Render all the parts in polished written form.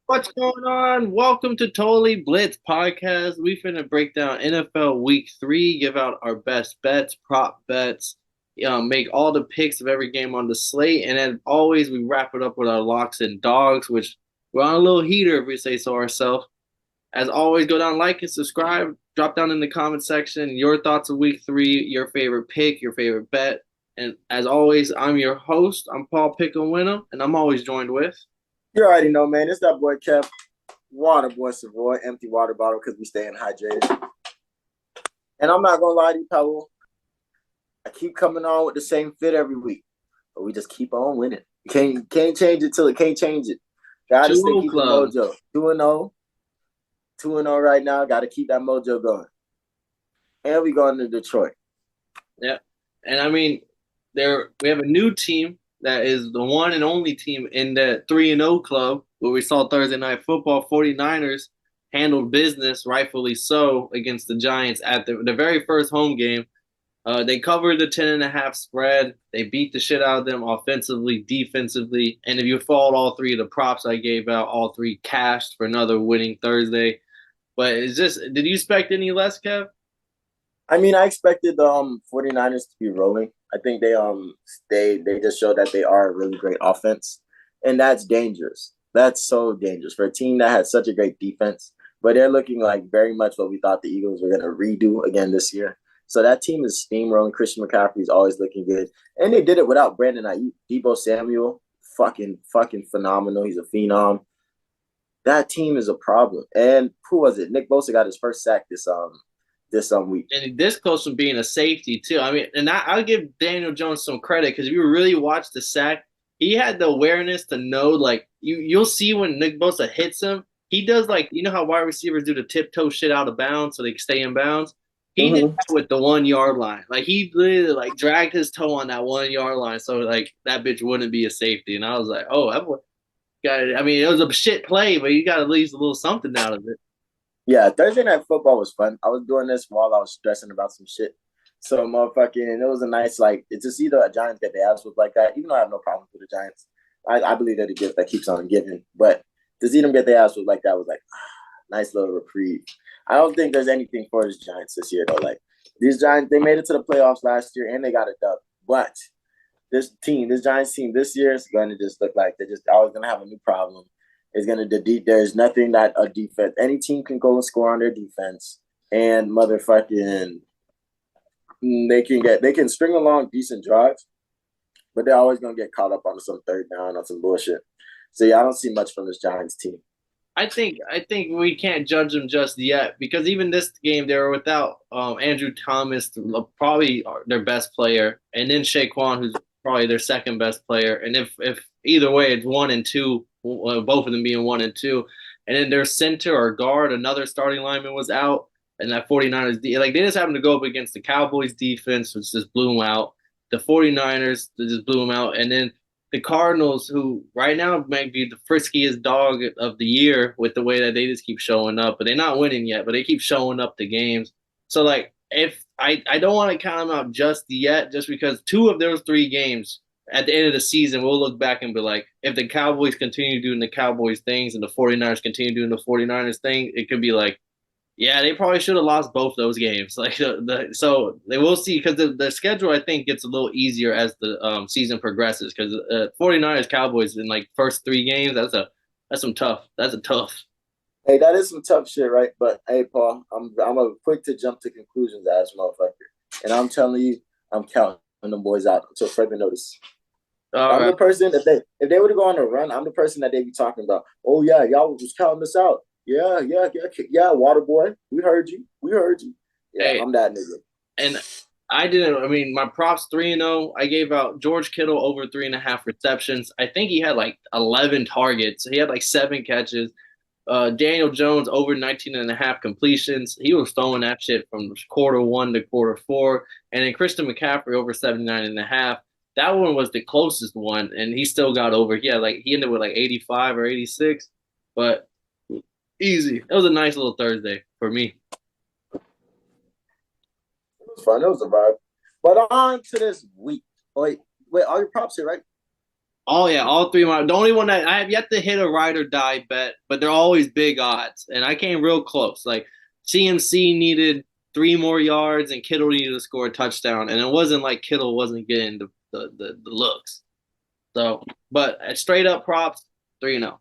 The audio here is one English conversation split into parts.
What's going on? Welcome to Totally Blitz Podcast. We finna break down NFL Week 3, give out our best bets, prop bets, make all the picks of every game on the slate, and as always, we wrap it up with our locks and dogs, which we're on a little heater if we say so ourselves. As always, go down, like and subscribe. Drop down in the comment section your thoughts of Week 3, your favorite pick, your favorite bet, and as always, I'm your host. I'm Paul Pickle-Winner, and I'm always joined with. You already know, man. It's that boy Kev, water boy Savoy, empty water bottle because we staying hydrated. And I'm not gonna lie to you, Pablo. I keep coming on with the same fit every week, but we just keep on winning. You can't change it till it can't change it. Got to stay 2-0 keep the Club. mojo. 2-0, 2-0 right now. Got to keep that mojo going. And we going to Detroit. Yeah, and I mean, we have a new team that is the one and only team in the 3-0 club where we saw Thursday Night Football. 49ers handled business, rightfully so, against the Giants at the very first home game. They covered the 10.5 spread. They beat the shit out of them offensively, defensively, and if you followed all three of the props I gave out, all three cashed for another winning Thursday. But it's just, did you expect any less, Kev? I mean, I expected the 49ers to be rolling. I think they just showed that they are a really great offense. And that's dangerous. That's so dangerous for a team that had such a great defense. But they're looking like very much what we thought the Eagles were gonna redo again this year. So that team is steamrolling. Christian McCaffrey's always looking good. And they did it without Brandon Ayuk. Debo Samuel, fucking phenomenal. He's a phenom. That team is a problem. And who was it? Nick Bosa got his first sack this week. And this close from being a safety too. I mean, and I'll give Daniel Jones some credit because if you really watch the sack, he had the awareness to know like you'll see when Nick Bosa hits him, he does like you know how wide receivers do the tiptoe shit out of bounds so they can stay in bounds. He did Mm-hmm. that with the 1 yard line. Like he literally like dragged his toe on that 1 yard line so like that bitch wouldn't be a safety. And I was like, oh, that boy got it. I mean, it was a shit play, but you got at least a little something out of it. Yeah, Thursday night football was fun. I was doing this while I was stressing about some shit. So motherfucking, it was a nice like to see the Giants get their ass whooped like that. Even though I have no problem with the Giants, I believe they're the gift that keeps on giving. But to see them get their ass whooped like that was like nice little reprieve. I don't think there's anything for the Giants this year though. Like these Giants, they made it to the playoffs last year and they got a dub. But this Giants team this year is going to just look like they're just always going to have a new problem. It's going to there's nothing that a defense any team can go and score on their defense and motherfucking they can string along decent drives, but they're always going to get caught up on some third down on some bullshit. So yeah, I don't see much from this Giants team. I think we can't judge them just yet because even this game they were without Andrew Thomas, probably their best player, and then Shaquan, who's probably their second best player. And if either way, it's 1 and 2, both of them being 1 and 2, and then their center or guard, another starting lineman was out, and that 49ers like they just happened to go up against the Cowboys defense, which just blew them out. The 49ers they just blew them out, and then the Cardinals, who right now might be the friskiest dog of the year with the way that they just keep showing up, but they're not winning yet, but they keep showing up to games. So like if I don't want to count them out just yet, just because two of those three games at the end of the season, we'll look back and be like, if the Cowboys continue doing the Cowboys things and the 49ers continue doing the 49ers thing, it could be like, yeah, they probably should have lost both those games. Like so they will see because the schedule I think gets a little easier as the season progresses because 49ers Cowboys in like first three games that's a tough. Hey, that is some tough shit, right? But hey, Paul, I'm a quick to jump to conclusions as motherfucker, and I'm telling you, I'm counting them boys out until further notice. All I'm right. the person that if they were to go on a run, I'm the person that they be talking about. Oh yeah, y'all was counting us out. Yeah, Water boy, we heard you. We heard you. Yeah, Hey, I'm that nigga. and I didn't. I mean, my props 3-0. I gave out George Kittle over 3.5 receptions. I think he had like 11 targets. He had like 7 catches. Daniel Jones over 19.5 completions. He was throwing that shit from quarter 1 to quarter 4. And then Christian McCaffrey over 79.5. That one was the closest one, and he still got over. Yeah, like he ended with like 85 or 86, but easy. It was a nice little Thursday for me. It was fun. It was a vibe. But on to this week. Wait, all your props here, right? Oh yeah, all three of my the only one that I have yet to hit a ride or die bet, but they're always big odds. And I came real close. Like CMC needed 3 more yards and Kittle needed to score a touchdown. And it wasn't like Kittle wasn't getting the looks. So but at straight up props, 3-0.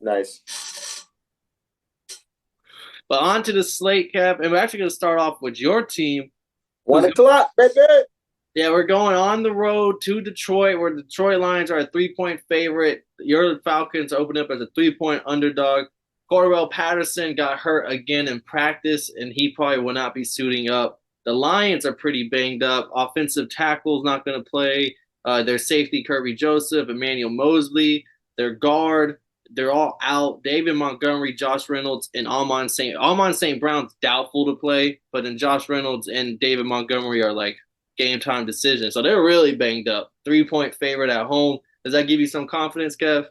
Nice. But on to the slate cap, and we're actually gonna start off with your team, One who's o'clock, baby. yeah, we're going on the road to Detroit, where the Detroit Lions are a 3-point favorite. Your Falcons open up as a 3-point underdog. Cordell Patterson got hurt again in practice, and he probably will not be suiting up. The Lions are pretty banged up. Offensive tackle's not going to play. Their safety, Kirby Joseph, Emmanuel Mosley. Their guard, they're all out. David Montgomery, Josh Reynolds, and Almon St. Brown's doubtful to play, but then Josh Reynolds and David Montgomery are like game time decision. So they're really banged up. 3-point favorite at home. Does that give you some confidence, Kev?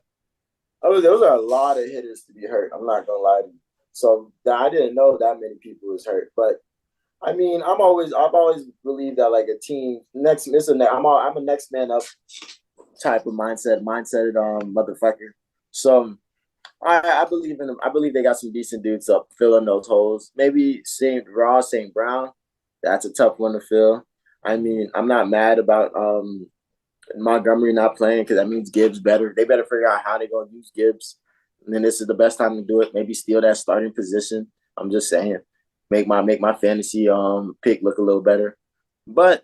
Oh, those are a lot of hitters to be hurt. I'm not gonna lie to you. So I didn't know that many people was hurt. But I mean, I've always believed that like a team next it's a I'm a next man up type of mindset motherfucker. So I believe in them. I believe they got some decent dudes up filling those holes. Maybe St. Brown, that's a tough one to fill. I mean, I'm not mad about Montgomery not playing because that means Gibbs better. They better figure out how they're gonna use Gibbs. And then this is the best time to do it. Maybe steal that starting position. I'm just saying, make my fantasy pick look a little better. But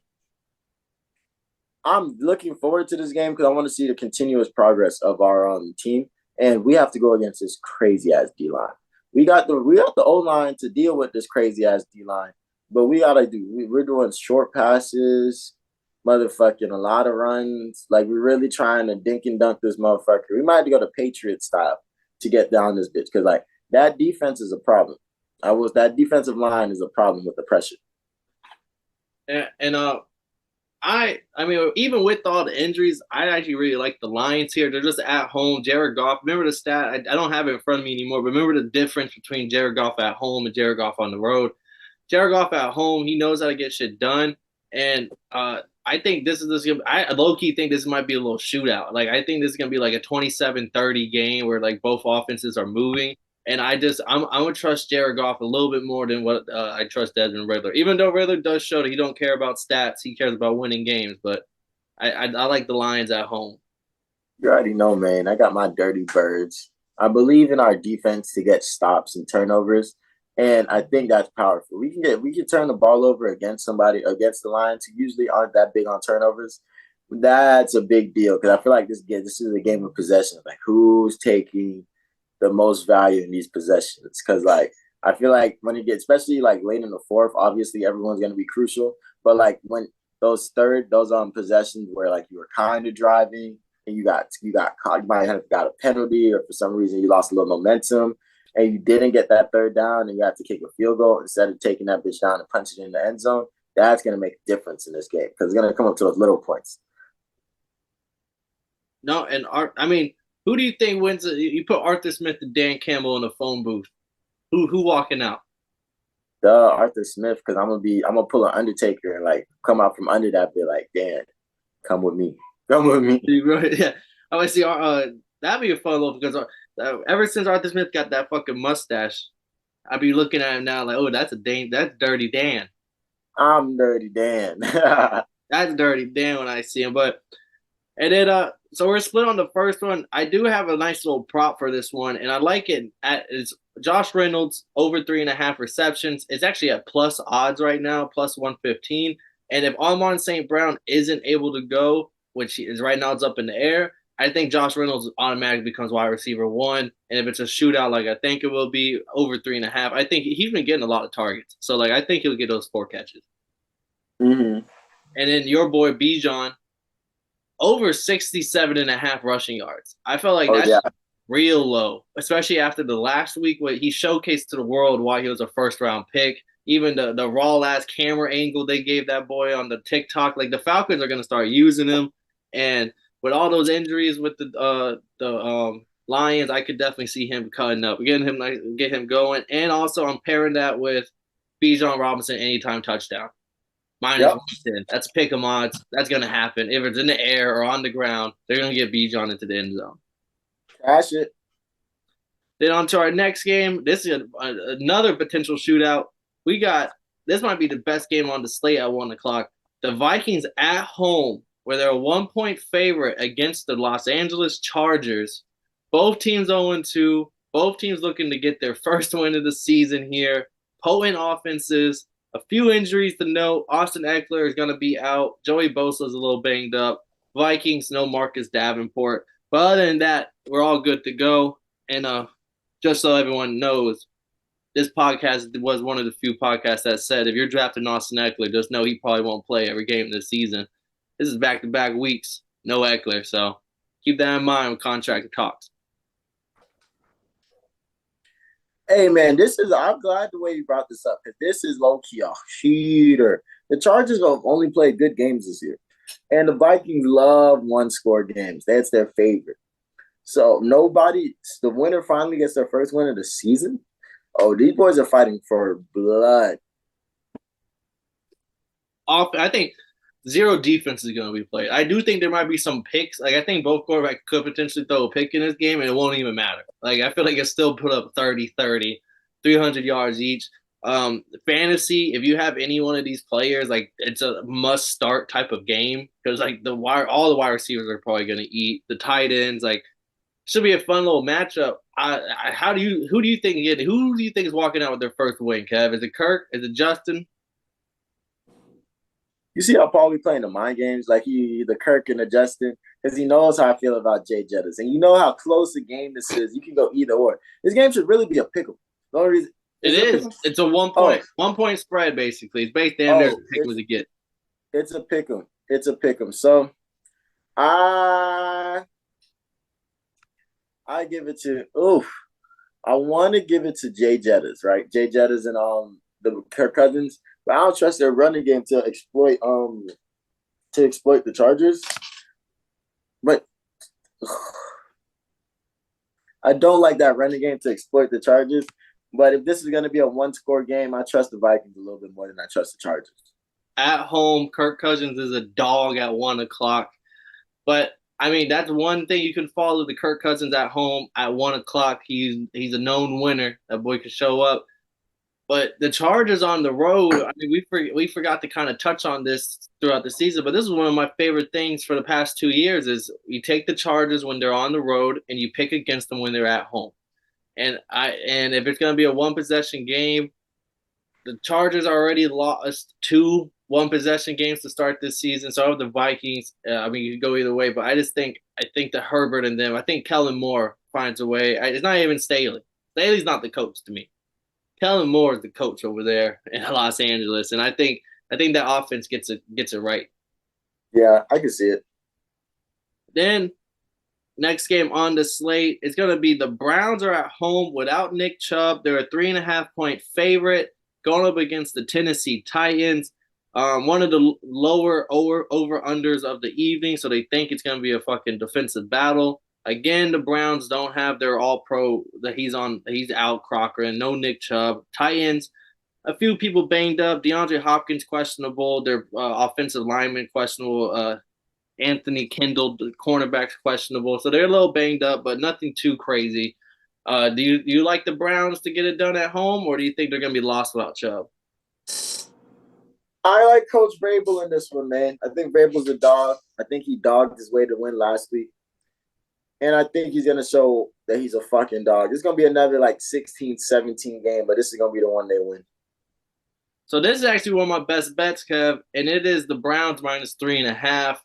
I'm looking forward to this game because I want to see the continuous progress of our team, and we have to go against this crazy ass D line. We got the O line to deal with this crazy ass D line, but we're doing short passes, motherfucking a lot of runs. Like we're really trying to dink and dunk this motherfucker. We might have to go to Patriot style to get down this bitch because like that defense is a problem. That defensive line is a problem with the pressure. And I mean, even with all the injuries, I actually really like the Lions here. They're just at home. Jared Goff. Remember the stat? I don't have it in front of me anymore. But remember the difference between Jared Goff at home and Jared Goff on the road. Jared Goff at home, he knows how to get shit done, and I think this is this. I low key think this might be a little shootout. Like I think this is gonna be like a 27-30 game where like both offenses are moving. And I'm gonna trust Jared Goff a little bit more than what I trust Desmond Riddler. Even though Riddler does show that he don't care about stats, he cares about winning games. But I like the Lions at home. You already know, man. I got my dirty birds. I believe in our defense to get stops and turnovers, and I think that's powerful. We can turn the ball over against against the Lions who usually aren't that big on turnovers. That's a big deal because I feel like this is a game of possession. Like who's taking the most value in these possessions? Because like I feel like when it gets especially like late in the fourth, obviously everyone's gonna be crucial. But like when those possessions where like you were kind of driving and you got caught, you might have got a penalty or for some reason you lost a little momentum and you didn't get that third down and you have to kick a field goal instead of taking that bitch down and punching it in the end zone. That's gonna make a difference in this game because it's gonna come up to those little points. No, and I mean, who do you think wins? You put Arthur Smith and Dan Campbell in the phone booth. Who walking out? Arthur Smith, because I'm gonna pull an Undertaker and like come out from under that bit like, Dan, come with me. Come with me. Yeah, I would see. That'd be a fun little because ever since Arthur Smith got that fucking mustache, I'd be looking at him now like, oh, that's Dirty Dan. I'm Dirty Dan. That's Dirty Dan when I see him. But and then so we're split on the first one. I do have a nice little prop for this one, and I like it. It's Josh Reynolds over 3.5 receptions. It's actually at plus odds right now, plus 115. And if Amon St. Brown isn't able to go, which is right now, it's up in the air. I think Josh Reynolds automatically becomes wide receiver one. And if it's a shootout, like I think it will be over 3.5, I think he's been getting a lot of targets. So like I think he'll get those 4 catches. Mm-hmm. And then your boy Bijan over 67.5 rushing yards. I felt like that's real low, especially after the last week where he showcased to the world why he was a first round pick. Even the raw ass camera angle they gave that boy on the TikTok, like the Falcons are gonna start using him. And with all those injuries with the Lions, I could definitely see him cutting up, get him going. And also I'm pairing that with Bijan Robinson anytime touchdown. minus Yep. 110. That's pick 'em odds. That's gonna happen. If it's in the air or on the ground, they're gonna get Bijan into the end zone. Cash it. Then on to our next game. This is another potential shootout. We got this might be the best game on the slate at 1 o'clock. The Vikings at home, where they're a 1 point favorite against the Los Angeles Chargers. Both teams 0-2. Both teams looking to get their first win of the season here. Potent offenses. A few injuries to note. Austin Eckler is going to be out. Joey Bosa is a little banged up. Vikings, no Marcus Davenport. But other than that, we're all good to go. And just so everyone knows, this podcast was one of the few podcasts that said if you're drafting Austin Eckler, just know he probably won't play every game this season. This is back-to-back weeks, no Eckler, so keep that in mind with contract talks. Hey man, I'm glad the way you brought this up because this is low key a cheater. The Chargers have only played good games this year, and the Vikings love one-score games. That's their favorite. So the winner finally gets their first win of the season. Oh, these boys are fighting for blood. I think zero defense is going to be played. I do think there might be some picks. Like I think both quarterbacks could potentially throw a pick in this game, and it won't even matter. Like I feel like it still put up 30-30, 300 yards each. Fantasy, if you have any one of these players, like it's a must start type of game because like all the wide receivers are probably going to eat. The tight ends, like should be a fun little matchup. Who do you think is walking out with their first win, Kev? Is it Kirk? Is it Justin? You see how Paul be playing the mind games, like the Kirk and the Justin, because he knows how I feel about Jay Jettis, and you know how close the game this is. You can go either or. This game should really be a pick'em. The only reason it is. It's a 1 point spread basically. It's based damn near pick was a get. It's a pick'em. It's a pick'em. So I give it to I want to give it to Jay Jettis, right? Jay Jettis and the Kirk Cousins, but I don't trust their running game to exploit the Chargers. But I don't like that running game to exploit the Chargers. But if this is going to be a one-score game, I trust the Vikings a little bit more than I trust the Chargers. At home, Kirk Cousins is a dog at 1 o'clock. But I mean, that's one thing you can follow the Kirk Cousins at home at 1 o'clock. He's a known winner. That boy can show up. But the Chargers on the road, I mean, we forgot to kind of touch on this throughout the season, but this is one of my favorite things for the past 2 years is you take the Chargers when they're on the road and you pick against them when they're at home. And if it's going to be a one-possession game, the Chargers already lost 2 one-possession games to start this season. So I have the Vikings. I mean, you can go either way, but I think the Herbert and them. I think Kellen Moore finds a way. It's not even Staley. Staley's not the coach to me. Kellen Moore is the coach over there in Los Angeles, and I think that offense gets it right. Yeah, I can see it. Then next game on the slate is going to be the Browns are at home without Nick Chubb. They're a 3.5-point favorite going up against the Tennessee Titans. One of the lower over-unders of the evening, so they think it's going to be a fucking defensive battle. Again, the Browns don't have their all-pro that he's out, Crocker, and no Nick Chubb. Titans, a few people banged up. DeAndre Hopkins questionable. Their offensive lineman questionable. Anthony Kendall, the cornerback's questionable. So they're a little banged up, but nothing too crazy. Do you like the Browns to get it done at home, or do you think they're going to be lost without Chubb? I like Coach Vrabel in this one, man. I think Vrabel's a dog. I think he dogged his way to win last week. And I think he's going to show that he's a fucking dog. It's going to be another like 16-17 game, but this is going to be the one they win. So this is actually one of my best bets, Kev, and it is the Browns minus 3.5.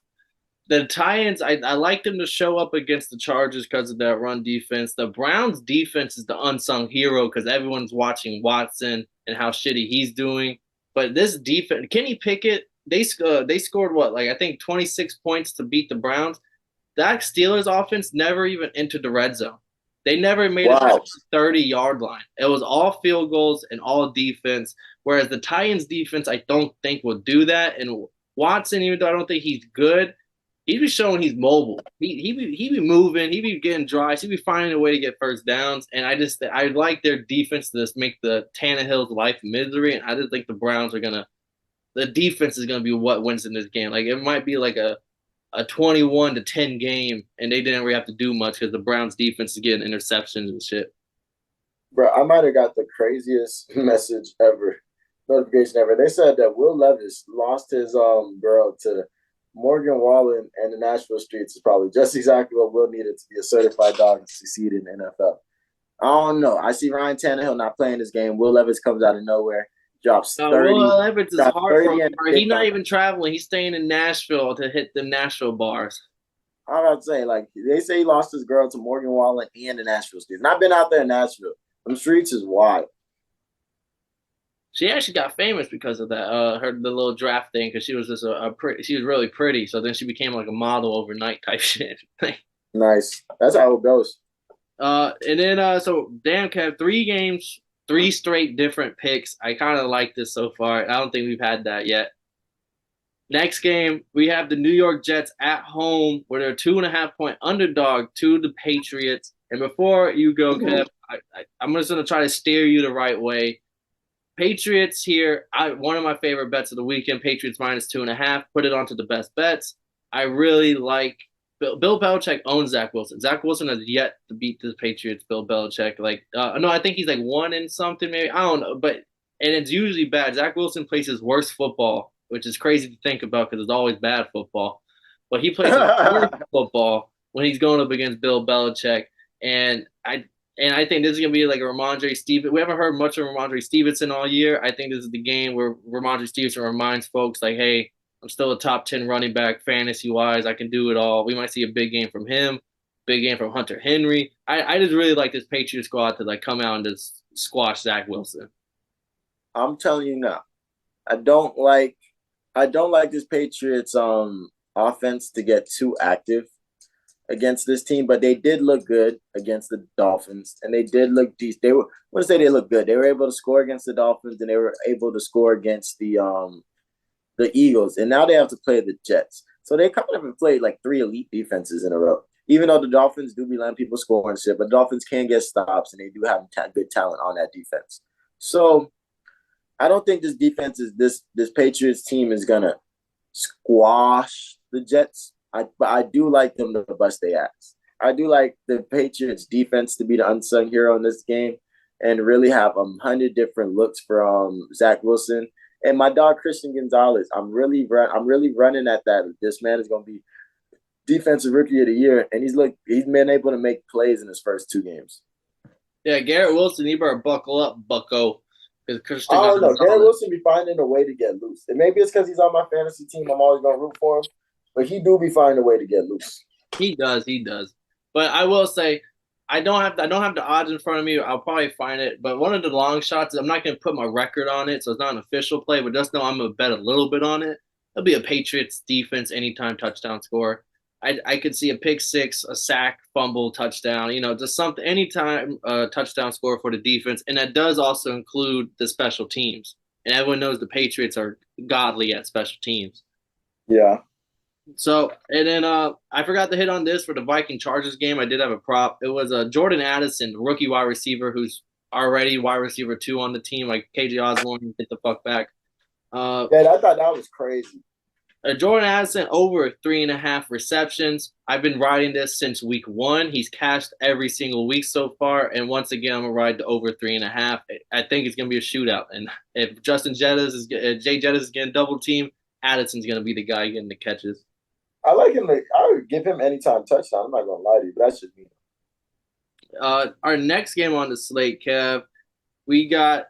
The Titans, I like them to show up against the Chargers because of that run defense. The Browns defense is the unsung hero because everyone's watching Watson and how shitty he's doing. But this defense, Kenny Pickett, they scored what? Like I think 26 points to beat the Browns. That Steelers offense never even entered the red zone. They never made it to the 30-yard line. It was all field goals and all defense, whereas the Titans defense I don't think will do that. And Watson, even though I don't think he's good, he be showing he's mobile. He be moving. He be getting drives. He be finding a way to get first downs. And I like their defense to just make the Tannehill's life misery. And I just think the Browns are gonna the defense is going to be what wins in this game. Like it might be like a 21-10 game, and they didn't really have to do much because the Browns defense is getting interceptions and shit. Bro, I might have got the craziest message ever, notification ever. They said that Will Levis lost his girl to Morgan Wallen and the Nashville streets is probably just exactly what Will needed to be a certified dog and succeed in the NFL. I don't know. I see Ryan Tannehill not playing this game. Will Levis comes out of nowhere, drops 30, Will Everett is drops 30 heartbroken. and He's not even traveling. He's staying in Nashville to hit the Nashville bars. I'm about to say, like, they say he lost his girl to Morgan Wallen and the Nashville streets. And I've been out there in Nashville. Them streets is wild. She actually got famous because of that. The little draft thing because she was just a pretty. She was really pretty. So then she became like a model overnight type shit. Nice. That's how it goes. And then so damn Kev, 3 games, 3 straight different picks. I kind of like this so far. I don't think we've had that yet. Next game, we have the New York Jets at home, where they're 2.5 point underdog to the Patriots. And before you go, Kev, I'm just gonna try to steer you the right way. Patriots here. One of my favorite bets of the weekend. Patriots -2.5. Put it onto the best bets. I really like Bill Belichick owns Zach Wilson. Zach Wilson has yet to beat the Patriots. Bill Belichick, like, no, I think he's like 1 in something, maybe. I don't know, but and it's usually bad. Zach Wilson plays his worst football, which is crazy to think about because it's always bad football. But he plays his worst football when he's going up against Bill Belichick, and I think this is gonna be like a Ramondre Stevenson. We haven't heard much of Ramondre Stevenson all year. I think this is the game where Ramondre Stevenson reminds folks like, hey, I'm still a top 10 running back fantasy wise. I can do it all. We might see a big game from him, big game from Hunter Henry. I just really like this Patriots squad to like come out and just squash Zach Wilson. I'm telling you now, I don't like this Patriots offense to get too active against this team, but they did look good against the Dolphins, and they did look decent. They were, I want to say they looked good. They were able to score against the Dolphins, and they were able to score against the Eagles, and now they have to play the Jets. So they kind of have played like 3 elite defenses in a row. Even though the Dolphins do be letting people score and shit, but the Dolphins can get stops, and they do have good talent on that defense. So I don't think this defense is this Patriots team is gonna squash the Jets. But I do like them to bust their ass. I do like the Patriots defense to be the unsung hero in this game and really have 100 different looks from Zach Wilson and my dog Christian Gonzalez. I'm really running at that. This man is going to be defensive rookie of the year, and he's been able to make plays in his first 2 games. Yeah, Garrett Wilson, you better buckle up, Bucko. I don't know. Garrett Wilson be finding a way to get loose, and maybe it's because he's on my fantasy team. I'm always going to root for him. But he do be finding a way to get loose. He does. But I will say, I don't have the odds in front of me. I'll probably find it. But one of the long shots, I'm not going to put my record on it, so it's not an official play. But just know I'm going to bet a little bit on it. It'll be a Patriots defense anytime touchdown score. I could see a pick six, a sack, fumble, touchdown. Just something anytime touchdown score for the defense, and that does also include the special teams. And everyone knows the Patriots are godly at special teams. Yeah. So, and then I forgot to hit on this for the Viking Chargers game. I did have a prop. It was Jordan Addison, rookie wide receiver, who's already wide receiver 2 on the team. Like KJ Osborne, get the fuck back. Yeah, I thought that was crazy. Jordan Addison over 3.5 receptions. I've been riding this since week 1. He's cashed every single week so far, and once again, I'm gonna ride the over 3.5. I think it's gonna be a shootout, and if Jay Jettis is getting double team, Addison's gonna be the guy getting the catches. I like him. I would give him anytime touchdown. I'm not gonna lie to you, but that's just me. Our next game on the slate, Kev, we got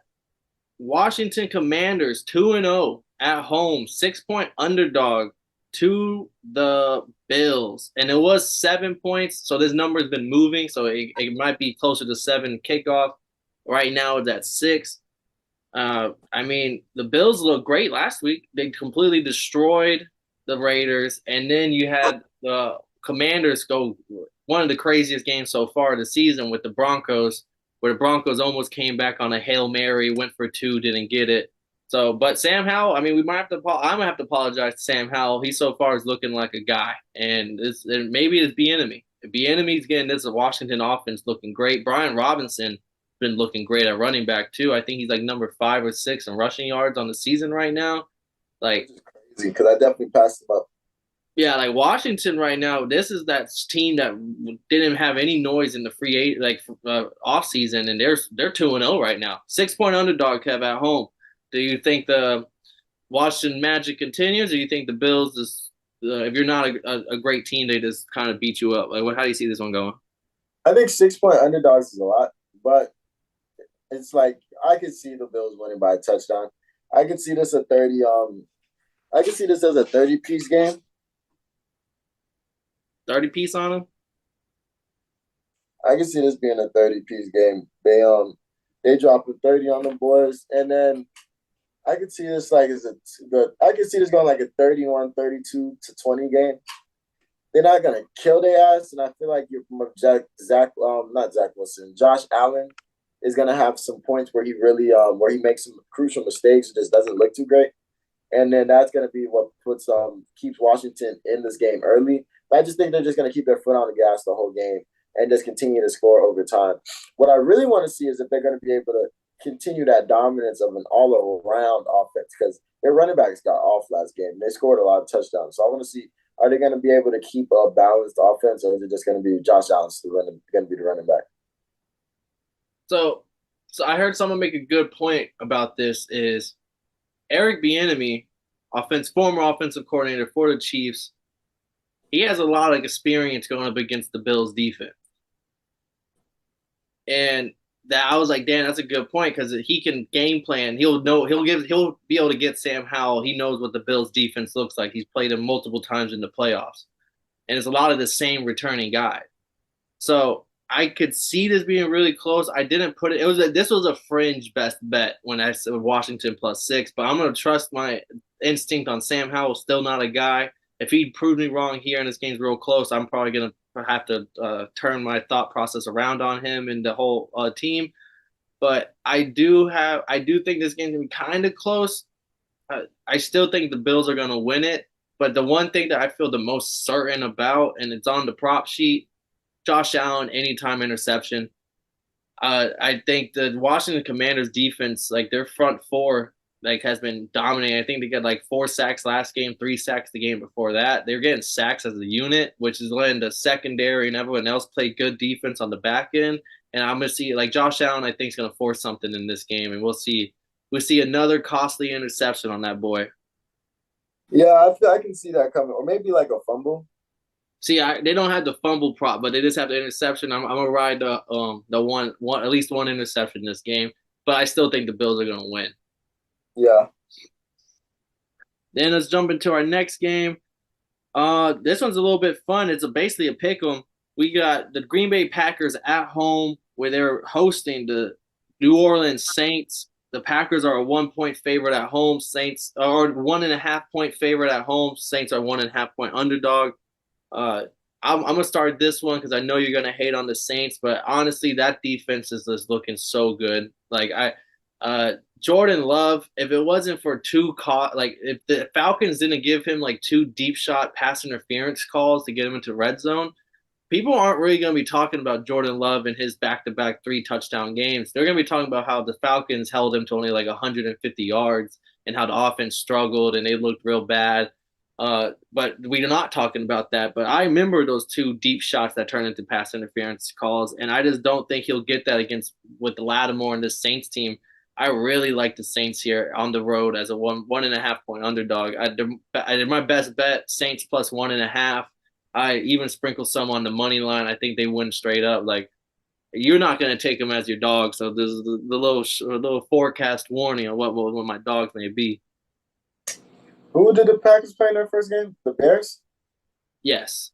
Washington Commanders 2-0 at home, 6-point underdog to the Bills, and it was 7 points. So this number has been moving, so it might be closer to 7 kickoff. Right now it's at 6. I mean, the Bills looked great last week. They completely destroyed the Raiders, and then you had the Commanders go one of the craziest games so far this season with the Broncos, where the Broncos almost came back on a Hail Mary, went for 2, didn't get it. So, but Sam Howell, I mean, I'm gonna have to apologize to Sam Howell. He so far is looking like a guy, and maybe it's Bieniemy. If Bieniemy's getting this Washington offense looking great, Brian Robinson been looking great at running back too. I think he's like number 5 or 6 in rushing yards on the season right now. Like, which is crazy because I definitely passed him up. yeah, like Washington right now, this is that team that didn't have any noise in the free eight off season, and they're 2-0 right now. 6 point underdog, Kev, at home. Do you think the Washington Magic continues, or you think the Bills just if you're not a great team, they just kind of beat you up? Like, how do you see this one going? I think 6 point underdogs is a lot, but it's like I could see the Bills winning by a touchdown. I could see this a 30. I could see this as a 30-piece game. 30 piece on them? I can see this being a 30-piece game. They drop a 30 on the boys, and then I could see this like as a good. I could see this going like a 31, 32 to 20 game. They're not gonna kill their ass, and I feel like you're not Zach Wilson, Josh Allen is gonna have some points where he really where he makes some crucial mistakes and just doesn't look too great. And then that's going to be what keeps Washington in this game early. But I just think they're just going to keep their foot on the gas the whole game and just continue to score over time. What I really want to see is if they're going to be able to continue that dominance of an all-around offense because their running backs got off last game. They scored a lot of touchdowns. So I want to see, are they going to be able to keep a balanced offense, or is it just going to be Josh Allen going to be the running back? So, so I heard someone make a good point about this. Is Eric Bieniemy, former offensive coordinator for the Chiefs, he has a lot of experience going up against the Bills defense. And that I was like, Dan, that's a good point because he can game plan. He'll be able to get Sam Howell. He knows what the Bills defense looks like. He's played him multiple times in the playoffs. And it's a lot of the same returning guy. So I could see this being really close. I didn't put it. This was a fringe best bet when I said Washington +6, but I'm gonna trust my instinct on Sam Howell. Still not a guy. If he proves me wrong here and this game's real close, I'm probably gonna have to turn my thought process around on him and the whole team. But I do think this game's gonna be kind of close. I still think the Bills are gonna win it. But the one thing that I feel the most certain about, and it's on the prop sheet, Josh Allen, anytime interception. I think the Washington Commanders defense, like their front four, like has been dominating. I think they got like 4 sacks last game, 3 sacks the game before that. They're getting sacks as a unit, which is letting the secondary and everyone else play good defense on the back end. And I'm gonna see like Josh Allen, I think is gonna force something in this game, and we'll see. We'll see another costly interception on that boy. Yeah, I feel I can see that coming, or maybe like a fumble. See, they don't have the fumble prop, but they just have the interception. I'm gonna ride the one at least one interception in this game, but I still think the Bills are gonna win. Yeah. Then let's jump into our next game. This one's a little bit fun. It's basically a pick 'em. We got the Green Bay Packers at home where they're hosting the New Orleans Saints. The Packers are a 1 point favorite at home. Saints are 1.5 point favorite at home. Saints are 1.5 point underdog. Uh, I'm gonna start this one because I know you're gonna hate on the Saints, but honestly, that defense is just looking so good. Jordan Love, if it wasn't for if the Falcons didn't give him like 2 deep shot pass interference calls to get him into red zone, people aren't really going to be talking about Jordan Love and his back-to-back 3 touchdown games. They're going to be talking about how the Falcons held him to only like 150 yards and how the offense struggled and they looked real bad. But we're not talking about that. But I remember those 2 deep shots that turned into pass interference calls, and I just don't think he'll get that with Lattimore and this Saints team. I really like the Saints here on the road as a 1.5 point underdog. I did my best bet, Saints +1.5. I even sprinkle some on the money line. I think they win straight up. Like you're not going to take them as your dog, so there's the little forecast warning on what my dogs may be. Who did the Packers play in their first game? The Bears. Yes,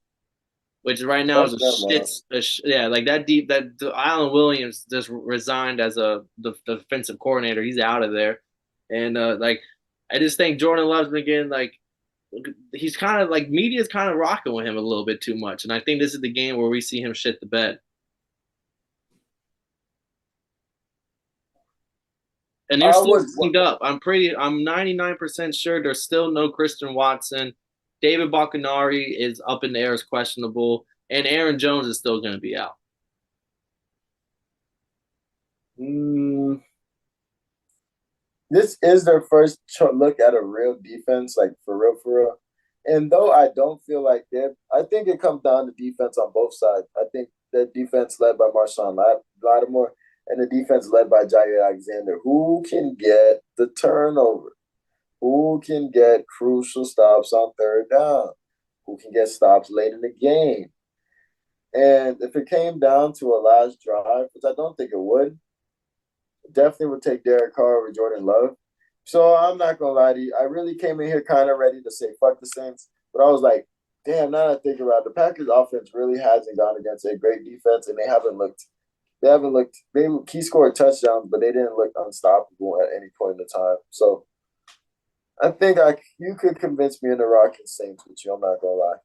which right now is Fuck them, yeah, like that deep that Alan Williams just resigned as the defensive coordinator. He's out of there, and like I just think Jordan Love's been getting like he's kind of like media's kind of rocking with him a little bit too much, and I think this is the game where we see him shit the bed. And they're I still would. cleaned up. I'm 99% sure there's still no Christian Watson. David Bakhtiari is up in the air as questionable, and Aaron Jones is still going to be out. Mm, this is their first look at a real defense, like for real, for real. And though I don't feel like they're, I think it comes down to defense on both sides. I think the defense led by Marshawn Lattimore and the defense led by Jair Alexander, who can get the turnover, who can get crucial stops on third down, who can get stops late in the game. And if it came down to a last drive, which I don't think it would, definitely would take Derek Carr over Jordan Love. So I'm not gonna lie to you. I really came in here kind of ready to say fuck the Saints, but I was like, damn. Now that I think about it, the Packers offense really hasn't gone against a great defense, and they haven't looked. They haven't looked. He scored touchdowns, but they didn't look unstoppable at any point in the time. So I think you could convince me in the Rocking Saints with you. I'm not gonna lie.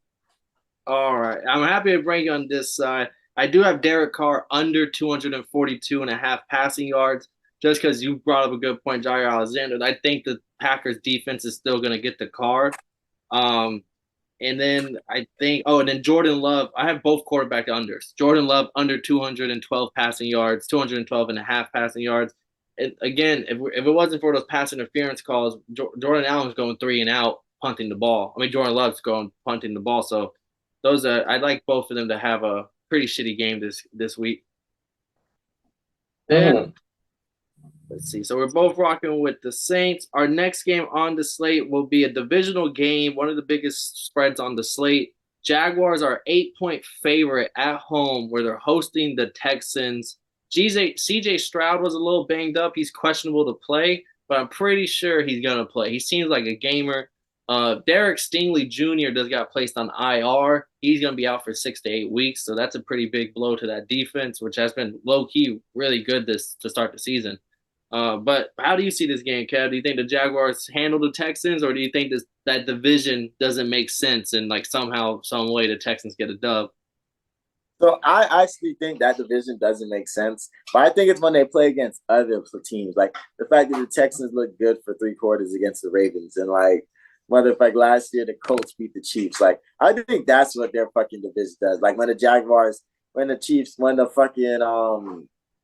All right. I'm happy to bring you on this side. I do have Derek Carr under 242 and a half passing yards, just because you brought up a good point, Jair Alexander. I think the Packers defense is still going to get the card. Um, and then I think, and then Jordan Love. I have both quarterback unders. Jordan Love under 212 passing yards, 212 and a half passing yards. And again, if it wasn't for those pass interference calls, Jordan Allen's going 3 and out, punting the ball. I mean, Jordan Love's going punting the ball. So those are, I'd like both of them to have a pretty shitty game this week. Then Mm-hmm. let's see. So we're both rocking with the Saints. Our next game on the slate will be a divisional game, one of the biggest spreads on the slate. Jaguars are 8-point favorite at home where they're hosting the Texans. CJ Stroud was a little banged up. He's questionable to play, but I'm pretty sure he's going to play. He seems like a gamer. Derek Stingley Jr. just got placed on IR. He's going to be out for 6 to 8 weeks, so that's a pretty big blow to that defense, which has been low key really good this to start the season. But how do you see this game, Kev? Do you think the Jaguars handle the Texans, or do you think that division doesn't make sense and like somehow, some way, the Texans get a dub? So I actually think that division doesn't make sense, but I think it's when they play against other teams, like the fact that the Texans look good for 3 quarters against the Ravens, and like whether like last year the Colts beat the Chiefs. Like I think that's what their fucking division does. Like when the Jaguars, when the Chiefs, when the fucking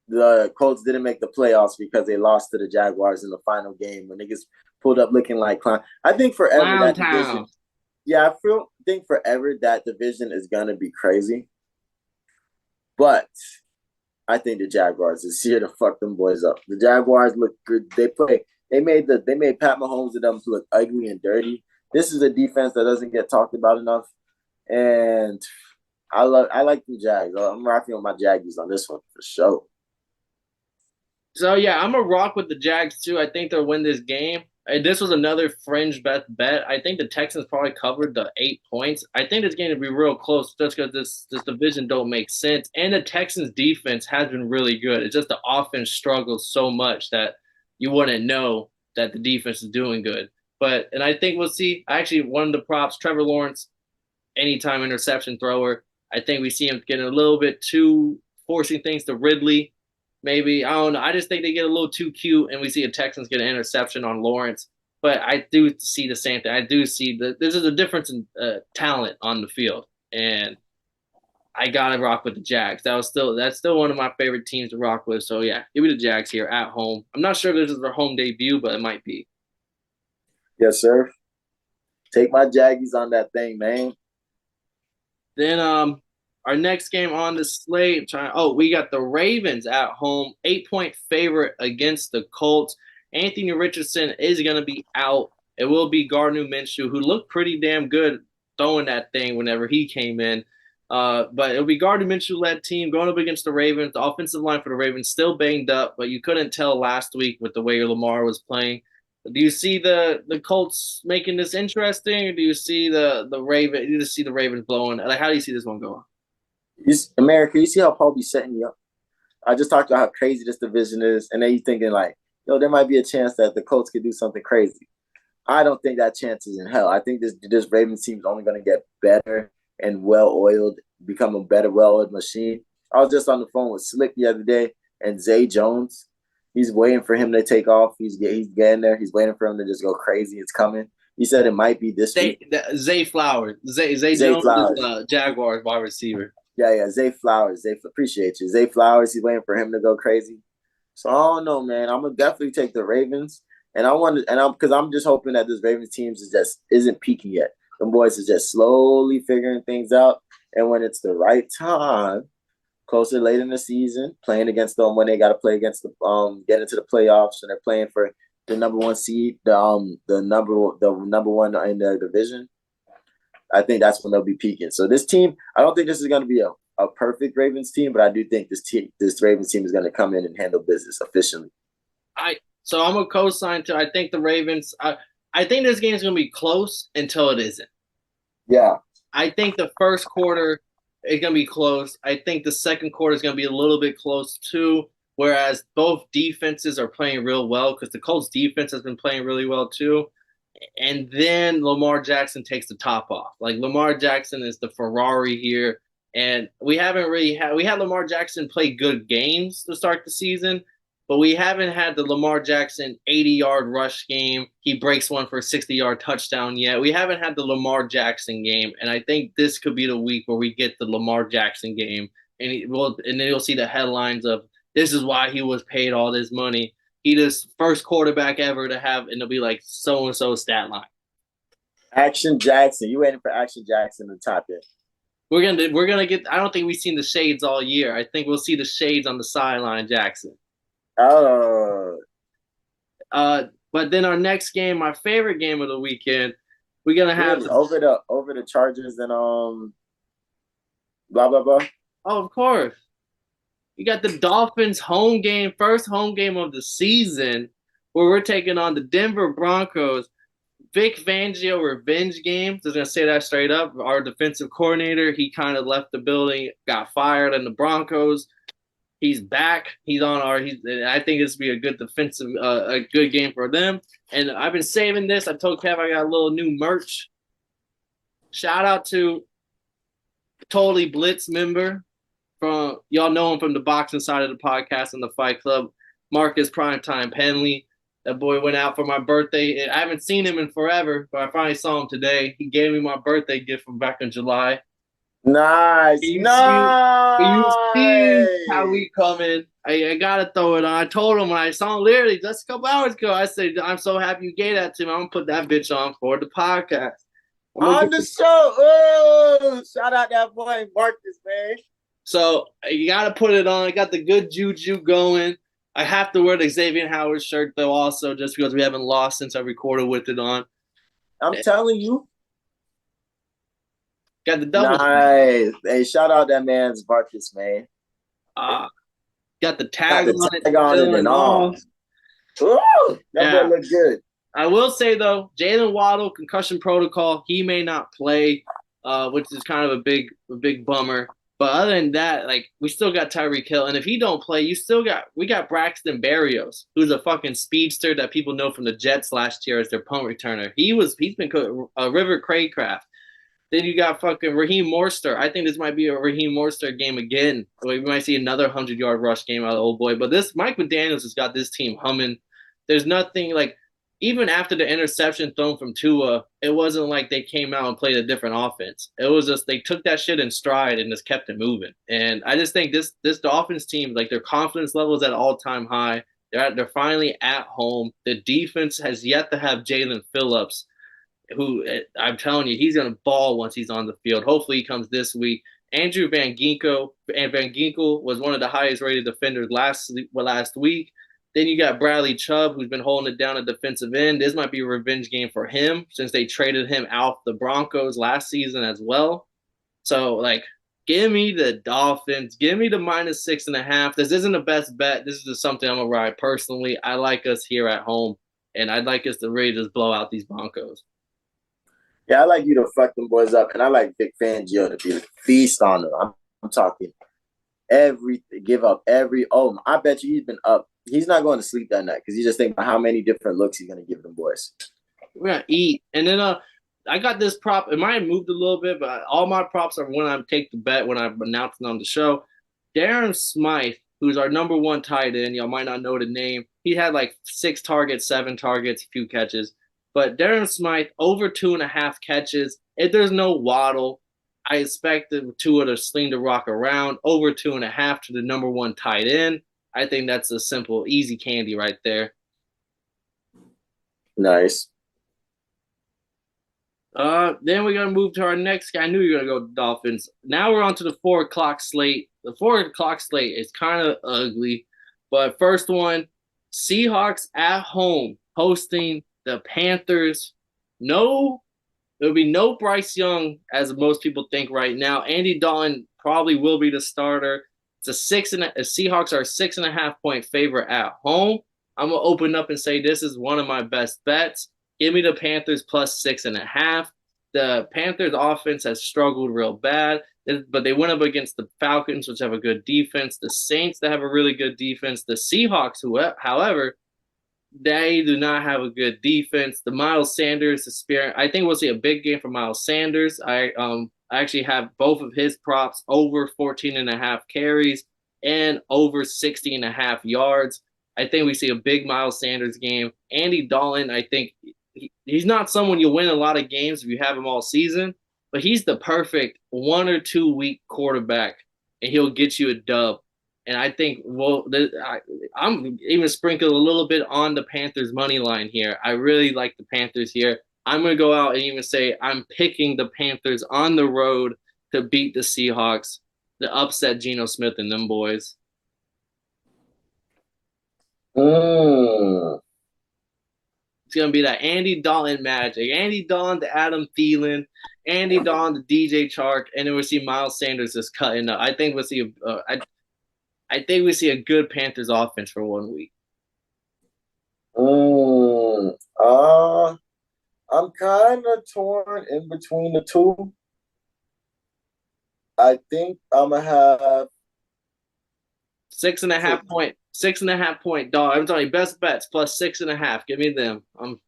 the Colts didn't make the playoffs because they lost to the Jaguars in the final game when niggas pulled up looking like clown. I think forever Clown that division. Town. Yeah, think forever that division is gonna be crazy. But I think the Jaguars is here to fuck them boys up. The Jaguars look good. They made Pat Mahomes and them look ugly and dirty. This is a defense that doesn't get talked about enough. And I like the Jags. I'm rocking with my Jaggies on this one for sure. So yeah, I'm a rock with the Jags too. I think they'll win this game. This was another fringe bet. I think the Texans probably covered the 8 points. I think this game will be real close just because this division don't make sense. And the Texans defense has been really good. It's just the offense struggles so much that you wouldn't know that the defense is doing good. And I think we'll see. Actually, one of the props, Trevor Lawrence, anytime interception thrower. I think we see him getting a little bit too forcing things to Ridley. Maybe I don't know. I just think they get a little too cute, and we see a Texans get an interception on Lawrence. But I do see the same thing. I do see that this is a difference in talent on the field, and I gotta rock with the Jags. That's still one of my favorite teams to rock with. So yeah, give me the Jags here at home. I'm not sure if this is their home debut, but it might be. Yes, sir. Take my Jaggies on that thing, man. Then our next game on the slate, we got the Ravens at home, 8-point favorite against the Colts. Anthony Richardson is gonna be out. It will be Gardner Minshew, who looked pretty damn good throwing that thing whenever he came in. But it'll be Gardner Minshew led team going up against the Ravens. The offensive line for the Ravens still banged up, but you couldn't tell last week with the way Lamar was playing. Do you see the Colts making this interesting, or do you see the Raven? You just see the Ravens blowing? Like, how do you see this one going? America, you see how Paul be setting you up? I just talked about how crazy this division is, and then you thinking like, there might be a chance that the Colts could do something crazy. I don't think that chance is in hell. I think this Ravens team is only going to get better and well oiled, become a better well oiled machine. I was just on the phone with Slick the other day, and Zay Jones. He's waiting for him to take off. He's getting there. He's waiting for him to just go crazy. It's coming. He said it might be this week. Zay Flowers. Zay Zay Jones Flowers. is Jaguars wide receiver. Yeah. Zay Flowers. Appreciate you. Zay Flowers. He's waiting for him to go crazy. So I don't know, man. I'm gonna definitely take the Ravens. And I want to, and I'm because I'm just hoping that this Ravens teams is just isn't peaking yet. Them boys is just slowly figuring things out, and when it's the right time, closer late in the season, playing against them when they got to play against the get into the playoffs, and they're playing for the number one seed, the number one in the division. I think that's when they'll be peaking. So this team, I don't think this is going to be a perfect Ravens team, but I do think this Ravens team is going to come in and handle business efficiently. So I'm a co-sign to. I think the Ravens. I think this game is going to be close until it isn't. Yeah. I think the first quarter is going to be close. I think the second quarter is going to be a little bit close too. Whereas both defenses are playing real well because the Colts defense has been playing really well too. And then Lamar Jackson takes the top off. Like Lamar Jackson is the Ferrari here. And we haven't really had we had Lamar Jackson play good games to start the season, but we haven't had the Lamar Jackson 80-yard rush game. He breaks one for a 60-yard touchdown yet. We haven't had the Lamar Jackson game, and I think this could be the week where we get the Lamar Jackson game, and then you'll see the headlines of this is why he was paid all this money. He just first quarterback ever to have, and it'll be like so and so stat line. Action Jackson, you waiting for Action Jackson to top it? We're gonna get. I don't think we've seen the shades all year. I think we'll see the shades on the sideline, Jackson. Oh, But then our next game, my favorite game of the weekend, we're gonna have really? Over the Chargers and blah blah blah. Oh, of course. You got the Dolphins home game, first home game of the season, where we're taking on the Denver Broncos. Vic Fangio revenge game. Just gonna say that straight up. Our defensive coordinator, he kind of left the building, got fired in the Broncos. He's back. He's on our. I think this will be a good defensive, a good game for them. And I've been saving this. I told Kev I got a little new merch. Shout out to Totally Blitz member from y'all know him from the boxing side of the podcast and the Fight Club. Marcus Primetime Penley. That boy went out for my birthday. I haven't seen him in forever, but I finally saw him today. He gave me my birthday gift from back in July. Nice, You see nice. how we coming. I gotta throw it on. I told him when I saw him literally just a couple hours ago. I said, I'm so happy you gave that to me. I'm gonna put that bitch on for the podcast. On the show. Oh, shout out that boy Marcus, man. So you gotta put it on. I got the good juju going. I have to wear the Xavier Howard shirt though, also just because we haven't lost since I recorded with it on. I'm telling you. Got the double. Nice. Hey, shout out that man's Marcus, man. Got the tag on it. And all. Ooh, that boy look good. I will say though, Jalen Waddle concussion protocol. He may not play, which is kind of a big bummer. But other than that, like we still got Tyreek Hill, and if he don't play, we got Braxton Berrios, who's a fucking speedster that people know from the Jets last year as their punt returner. He's been River Craycraft. Then you got fucking Raheem Mostert. I think this might be a Raheem Mostert game again. We might see another 100-yard rush game out of the old boy. But this Mike McDaniels has got this team humming. There's nothing like even after the interception thrown from Tua, it wasn't like they came out and played a different offense. It was just they took that shit in stride and just kept it moving. And I just think this Dolphins team, like their confidence level is at all-time high. They're finally at home. The defense has yet to have Jalen Phillips, who I'm telling you, he's going to ball once he's on the field. Hopefully he comes this week. Andrew Van Ginkel was one of the highest rated defenders last week. Then you got Bradley Chubb, who's been holding it down at defensive end. This might be a revenge game for him since they traded him out the Broncos last season as well. So, like, give me the Dolphins. Give me the -6.5. This isn't the best bet. This is just something I'm going to ride personally. I like us here at home, and I'd like us to really just blow out these Broncos. Yeah, I like you to fuck them boys up, and I like Vic Fangio to be feast on them. I'm talking give up every. Oh, I bet you he's been up. He's not going to sleep that night because he's just thinking about how many different looks he's going to give them boys. We're gonna eat, and then I got this prop. It might have moved a little bit, but all my props are when I take the bet when I'm announcing on the show. Darren Smythe, who's our number one tight end, y'all might not know the name. He had like 6 targets, 7 targets, a few catches. But Darren Smythe, over 2.5 catches. If there's no Waddle, I expect the Tua to sling the rock around. Over 2.5 to the number one tight end. I think that's a simple, easy candy right there. Nice. Then we're gonna move to our next guy. I knew you were gonna go Dolphins. Now we're on to the 4 o'clock slate. The 4 o'clock slate is kind of ugly, but first one, Seahawks at home hosting the Panthers. No, there'll be no Bryce Young as most people think right now. Andy Dalton probably will be the starter. It's a Seahawks are 6.5 point favorite at home. I'm gonna open up and say this is one of my best bets. Give me the Panthers plus 6.5. The Panthers offense has struggled real bad, but they went up against the Falcons, which have a good defense, the Saints that have a really good defense, the Seahawks, who, however, they do not have a good defense. The Miles Sanders experience, I think we'll see a big game for Miles Sanders. I actually have both of his props over 14.5 carries and over 60.5 yards. I think we see a big Miles Sanders game. Andy Dalton, I think he's not someone you win a lot of games if you have him all season, but he's the perfect 1 or 2 week quarterback, and he'll get you a dub. And I think, well, I'm even sprinkled a little bit on the Panthers money line here. I really like the Panthers here. I'm going to go out and even say I'm picking the Panthers on the road to beat the Seahawks, to upset Geno Smith and them boys. Mm. It's going to be that Andy Dalton magic. Andy Dalton to Adam Thielen, Andy Dalton to DJ Chark, and then we'll see Miles Sanders just cutting up. I think we'll see I think we see a good Panthers offense for 1 week. Mm. I'm kind of torn in between the two. I think I'm gonna have 6.5 point dog. I'm telling you, best bets plus 6.5. Give me them. I'm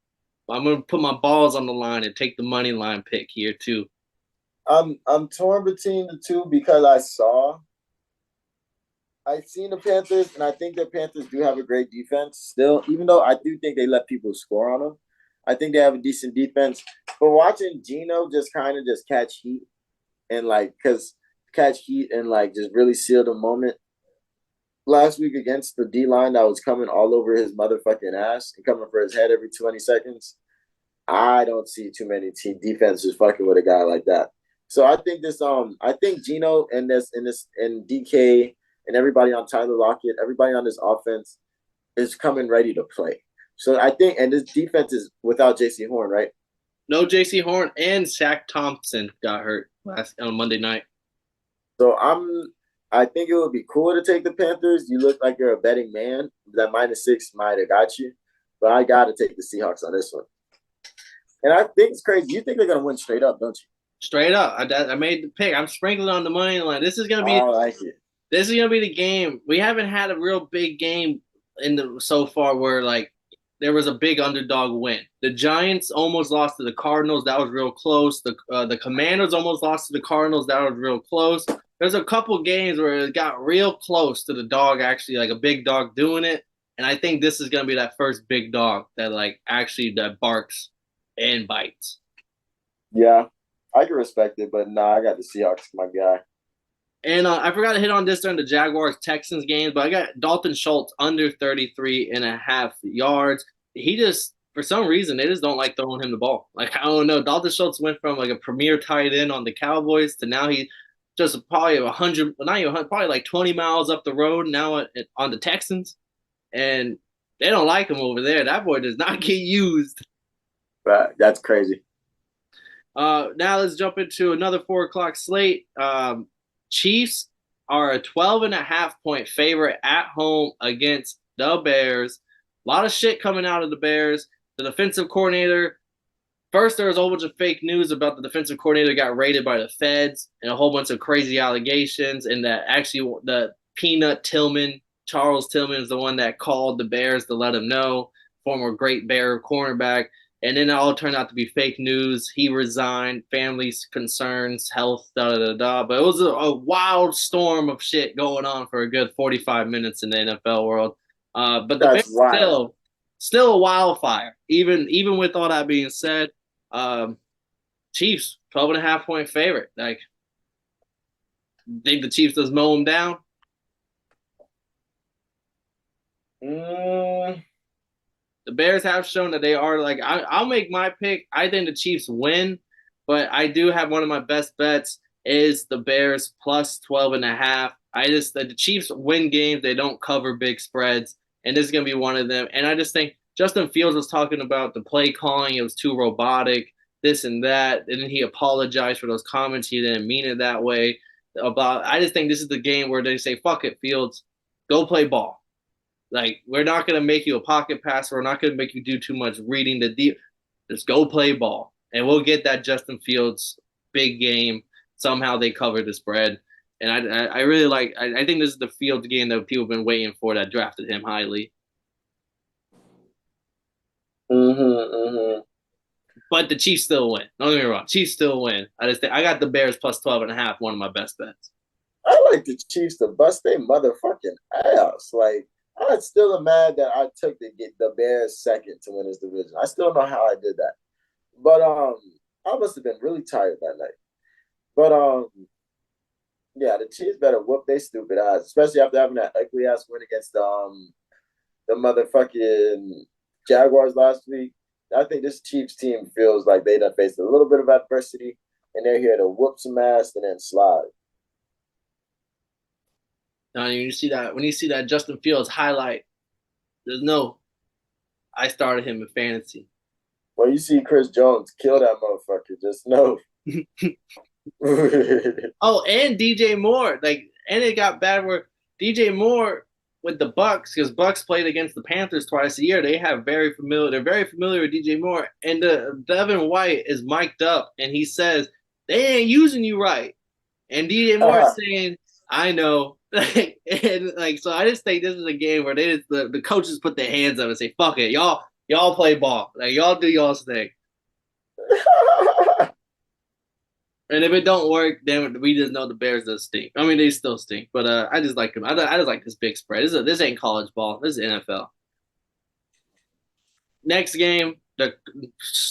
gonna put my balls on the line and take the money line pick here too. I'm torn between the two because I've seen the Panthers, and I think the Panthers do have a great defense still, even though I do think they let people score on them. I think they have a decent defense. But watching Geno just kind of just catch heat and just really seal the moment last week against the D line that was coming all over his motherfucking ass and coming for his head every 20 seconds. I don't see too many team defenses fucking with a guy like that. So I think Geno and DK and everybody on Tyler Lockett, everybody on this offense is coming ready to play. So I think, and this defense is without JC Horn, right? No J.C. Horn and Shaq Thompson got hurt on Monday night. So I think it would be cool to take the Panthers. You look like you're a betting man. That -6 might have got you, but I got to take the Seahawks on this one. And I think it's crazy. You think they're gonna win straight up, don't you? Straight up, I made the pick. I'm sprinkling on the money line. This is gonna be. I like it. This is gonna be the game. We haven't had a real big game in the so far where like there was a big underdog win. The Giants almost lost to the Cardinals. That was real close. The Commanders almost lost to the Cardinals. That was real close. There's a couple games where it got real close to the dog actually like a big dog doing it. And I think this is gonna be that first big dog that like actually that barks and bites. Yeah, I can respect it, but nah, I got the Seahawks, my guy. And I forgot to hit on this during the Jaguars Texans game, but I got Dalton Schultz under 33.5 yards. He just, for some reason, they just don't like throwing him the ball. Like, I don't know. Dalton Schultz went from like a premier tight end on the Cowboys to now he just probably 100, not even 100, probably like 20 miles up the road now on the Texans. And they don't like him over there. That boy does not get used. That's crazy. Now let's jump into another 4 o'clock slate. Chiefs are a 12.5 point favorite at home against the Bears. A lot of shit coming out of the Bears. The defensive coordinator, first there was a whole bunch of fake news about the defensive coordinator got raided by the feds and a whole bunch of crazy allegations, and that actually the Peanut Tillman, Charles Tillman, is the one that called the Bears to let him know, former great Bear cornerback. And then it all turned out to be fake news. He resigned, family's concerns, health, da da da. But it was a wild storm of shit going on for a good 45 minutes in the NFL world. But the Bears That's wild. still a wildfire. Even with all that being said, Chiefs 12.5 point favorite. Like, think the Chiefs does mow them down? Mm, The Bears have shown that they are like I'll make my pick. I think the Chiefs win, but I do have one of my best bets is the Bears plus 12 and a half. I just the Chiefs win games, they don't cover big spreads, and this is gonna be one of them. And I just think Justin Fields was talking about the play calling, it was too robotic, this and that, and then he apologized for those comments. He didn't mean it that way. About I just think this is the game where they say, fuck it, Fields, go play ball. Like, we're not going to make you a pocket passer. We're not going to make you do too much reading the deep. Just go play ball. And we'll get that Justin Fields big game. Somehow they cover the spread. And I really like, I think this is the Fields game that people have been waiting for that drafted him highly. But the Chiefs still win. Don't get me wrong. Chiefs still win. I just think I got the Bears plus 12 and a half, one of my best bets. I like the Chiefs to bust their motherfucking ass. Like, I still am mad that I took the Bears second to win this division. I still don't know how I did that. But I must have been really tired that night. But yeah, the Chiefs better whoop their stupid ass, especially after having that ugly ass win against the motherfucking Jaguars last week. I think this Chiefs team feels like they done faced a little bit of adversity and they're here to whoop some ass and then slide. Now, when you see that Justin Fields highlight, there's no. I started him in fantasy. When you see Chris Jones kill that motherfucker, just know. Oh, and DJ Moore, and it got bad where DJ Moore with the Bucks, because Bucks played against the Panthers twice a year. They're very familiar with DJ Moore, and Devin White is mic'd up, and he says they ain't using you right, and DJ Moore is saying, I know. So I just think this is a game where the coaches put their hands up and say, "Fuck it, y'all play ball, like y'all do y'all's thing." And if it don't work, then we just know the Bears does stink. I mean, they still stink, but I just like them. I just like this big spread. This ain't college ball. This is NFL. Next game, this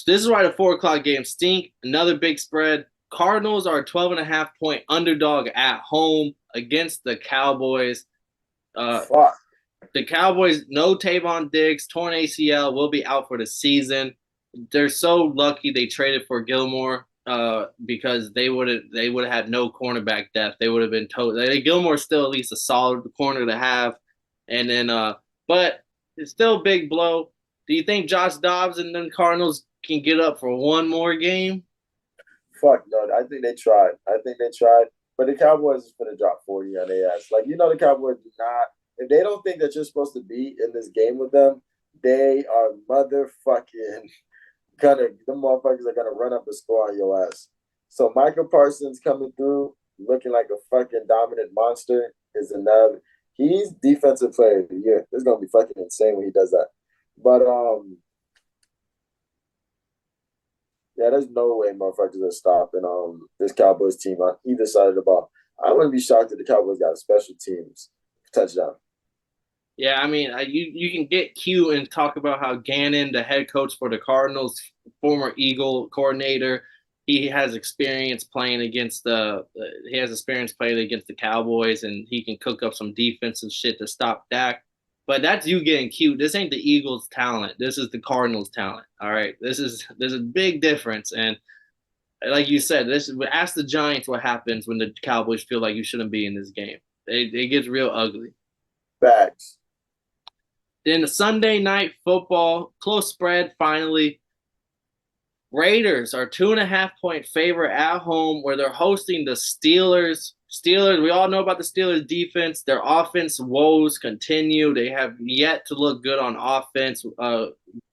is why the 4 o'clock games stink. Another big spread. Cardinals are a 12.5-point underdog at home against the Cowboys. The Cowboys, no Tavon Diggs, torn ACL, will be out for the season. They're so lucky they traded for Gilmore because they would have had no cornerback depth. They would have been Gilmore's still at least a solid corner to have, and then but it's still a big blow. Do you think Josh Dobbs and then Cardinals can get up for one more game? Fuck no, I think they tried. But the Cowboys is going to drop 40 on their ass. Like, the Cowboys do not. If they don't think that you're supposed to be in this game with them, they are motherfucking the motherfuckers are gonna run up the score on your ass. So Michael Parsons coming through looking like a fucking dominant monster is another. He's defensive player of the year. It's gonna be fucking insane when he does that. But yeah, there's no way motherfuckers are stopping this Cowboys team on either side of the ball. I wouldn't be shocked if the Cowboys got a special teams touchdown. Yeah, I mean, you can get Q and talk about how Gannon, the head coach for the Cardinals, former Eagle coordinator, he has experience playing against the Cowboys, and he can cook up some defensive shit to stop Dak. But that's you getting cute. This ain't the Eagles' talent. This is the Cardinals' talent. All right, there's a big difference, and like you said, ask the Giants what happens when the Cowboys feel like you shouldn't be in this game. It gets real ugly. Facts. Then the Sunday night football, close spread finally. Raiders are 2.5-point favorite at home where they're hosting the Steelers. We all know about the Steelers defense. Their offense woes continue. They have yet to look good on offense.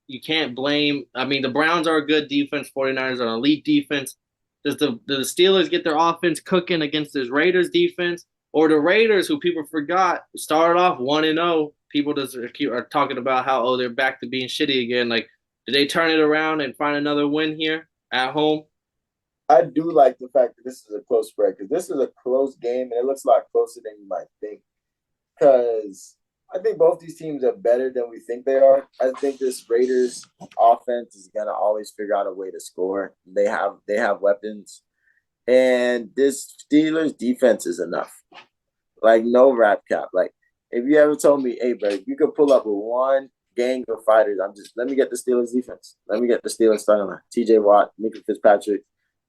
You can't blame. I mean, the Browns are a good defense. 49ers are an elite defense. Does the Steelers get their offense cooking against this Raiders defense? Or the Raiders, who people forgot, started off 1-0. People just are talking about how, they're back to being shitty again. Like, did they turn it around and find another win here at home? I do like the fact that this is a close spread because this is a close game and it looks a lot closer than you might think. Because I think both these teams are better than we think they are. I think this Raiders offense is gonna always figure out a way to score. They have weapons, and this Steelers defense is enough. Like, no rap cap. Like, if you ever told me, hey, bro, you could pull up with one gang of fighters. Let me get the Steelers defense. Let me get the Steelers starting line. T.J. Watt, Minka Fitzpatrick.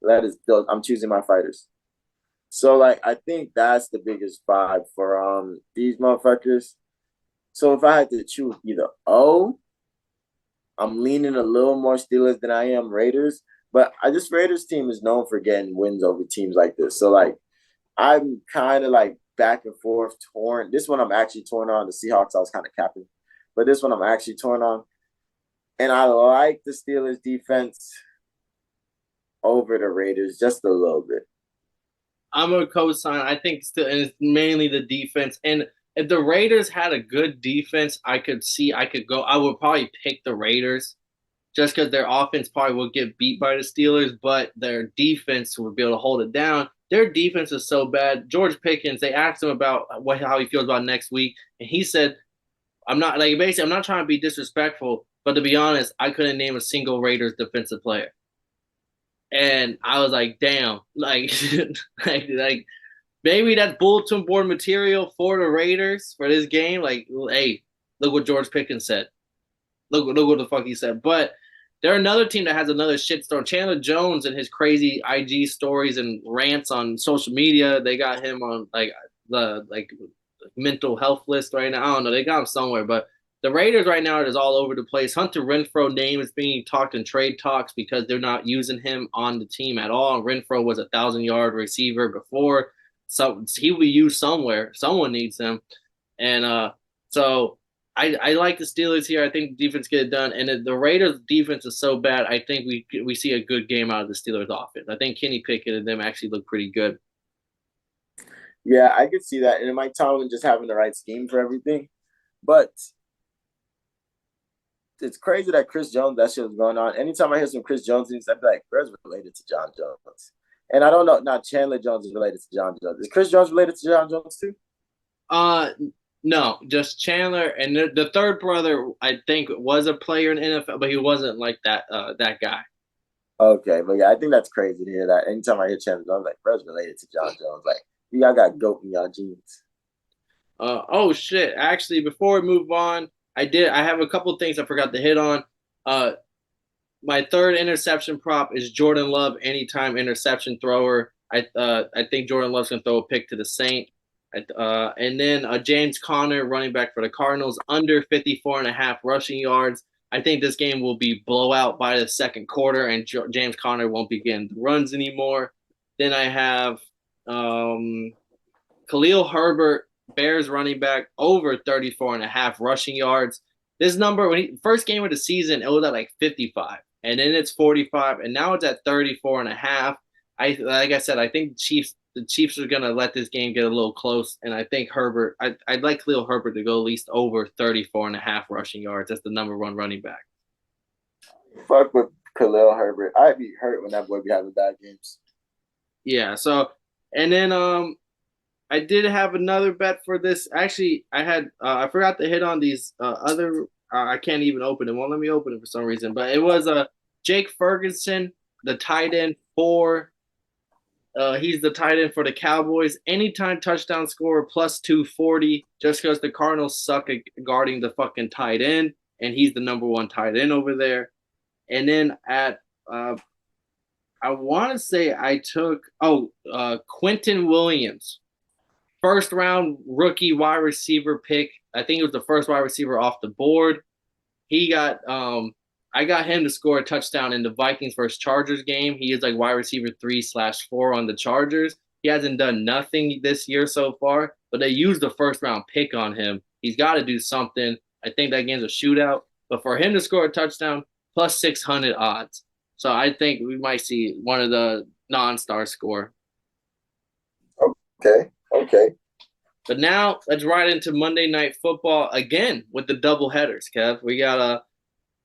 I'm choosing my fighters. So like I think that's the biggest vibe for these motherfuckers. So if I had to choose either I'm leaning a little more Steelers than I am Raiders. But this Raiders team is known for getting wins over teams like this. So like I'm kind of like back and forth torn. This one I'm actually torn on. The Seahawks I was kind of capping. But this one I'm actually torn on. And I like the Steelers defense over the Raiders just a little bit. I'm a co-sign. I think still, and it's mainly the defense. And if the Raiders had a good defense, I could go. I would probably pick the Raiders just because their offense probably will get beat by the Steelers, but their defense would be able to hold it down. Their defense is so bad. George Pickens, they asked him about how he feels about next week, and he said, I'm not trying to be disrespectful, but to be honest, I couldn't name a single Raiders defensive player. And I was like, damn, like, like maybe that's bulletin board material for the Raiders for this game. Like, hey, look what George Pickens said. Look what the fuck he said. But they're another team that has another shitstorm. Chandler Jones and his crazy IG stories and rants on social media. They got him on the mental health list right now. I don't know. They got him somewhere, but the Raiders right now are just all over the place. Hunter Renfrow name is being talked in trade talks because they're not using him on the team at all. Renfrow was 1,000-yard receiver before, so he will be used somewhere. Someone needs him, and so I like the Steelers here. I think the defense get it done, and the Raiders' defense is so bad. I think we see a good game out of the Steelers' offense. I think Kenny Pickett and them actually look pretty good. Yeah, I could see that, and Mike Tomlin just having the right scheme for everything, but it's crazy that Chris Jones, that shit was going on. Anytime I hear some Chris Jones news, I'd be like, where's related to John Jones? And I don't know, not Chandler Jones is related to John Jones. Is Chris Jones related to John Jones too? No, just Chandler. And the third brother, I think, was a player in the NFL, but he wasn't like that guy. Okay, but yeah, I think that's crazy to hear that. Anytime I hear Chandler Jones, I'm like, where's related to John Jones? Like, y'all got goat in y'all jeans. Oh shit. Actually, before we move on, I have a couple of things I forgot to hit on. My third interception prop is Jordan Love, anytime interception thrower. I think Jordan Love's gonna throw a pick to the Saint. And then James Conner, running back for the Cardinals, under 54.5 rushing yards. I think this game will be blowout by the second quarter, and James Conner won't be getting the runs anymore. Then I have Khalil Herbert, Bears running back, over 34.5 rushing yards. This number, first game of the season, it was at like 55, and then it's 45, and now it's at 34.5. Like I said, I think the Chiefs are gonna let this game get a little close, and I think I'd like Khalil Herbert to go at least over 34.5 rushing yards. That's the number one running back. Fuck with Khalil Herbert. I'd be hurt when that boy be having bad games. Yeah. So, and then I did have another bet for this. Actually, I forgot to hit on these other. I can't even open it. Won't let me open it for some reason. But it was Jake Ferguson, the tight end for. He's the tight end for the Cowboys. Anytime touchdown scorer plus 240. Just because the Cardinals suck at guarding the fucking tight end, and he's the number one tight end over there. And then at I want to say I took Quentin Williams. First round rookie wide receiver pick. I think it was the first wide receiver off the board. He got I got him to score a touchdown in the Vikings versus Chargers game. He is like wide receiver 3/4 on the Chargers. He hasn't done nothing this year so far, but they used the first round pick on him. He's got to do something. I think that game's a shootout, but for him to score a touchdown, plus 600 odds. So I think we might see one of the non-star score. Okay. But now let's ride into Monday Night Football again with the double headers, Kev. We got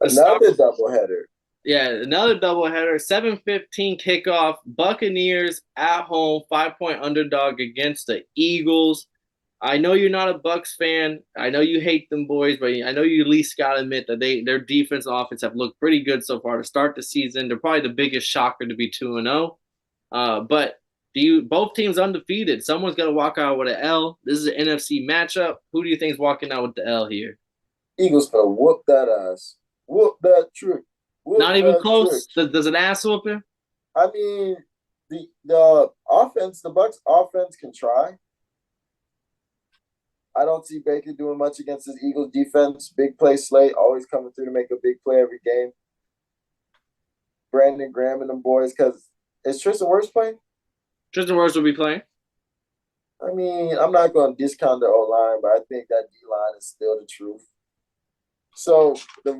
another double header. Yeah, another double header. 7:15 kickoff. Buccaneers at home, 5-point underdog against the Eagles. I know you're not a Bucs fan. I know you hate them boys, but I know you at least got to admit that their defense and offense have looked pretty good so far to start the season. They're probably the biggest shocker to be 2-0. But both teams undefeated. Someone's going to walk out with an L. This is an NFC matchup. Who do you think is walking out with the L here? Eagles gonna whoop that ass. Whoop that trick. Whoop Not even that trick. close. Does an ass whooping? I mean, the offense, the Bucks offense can try. I don't see Baker doing much against this Eagles defense. Big play slate, always coming through to make a big play every game. Brandon Graham and them boys, because is Tristan Wirfs playing? Tristan Wirfs will be playing. I mean, I'm not going to discount the O line, but I think that D line is still the truth. So the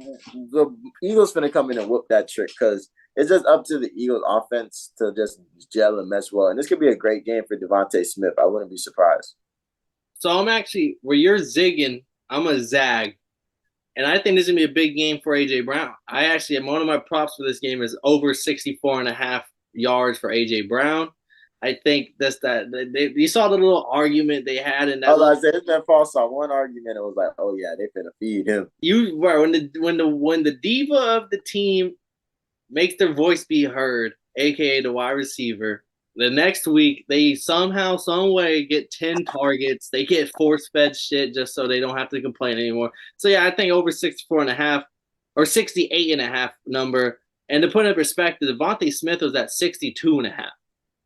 Eagles finna come in and whoop that trick because it's just up to the Eagles offense to just gel and mesh well. And this could be a great game for Devontae Smith. I wouldn't be surprised. So I'm actually where you're zigging, I'm a zag. And I think this is gonna be a big game for AJ Brown. I actually one of my props for this game is over 64 and a half yards for AJ Brown. I think that's that you saw the little argument they had in that All I little said, it's been false on one argument. It was like, oh yeah, they finna feed him. you were when the diva of the team makes their voice be heard, aka the wide receiver. The next week, they somehow, some way get 10 targets. They get force fed shit just so they don't have to complain anymore. So yeah, I think over 64 and a half or 68 and a half number. And to put it in perspective, Devontae Smith was at 62 and a half.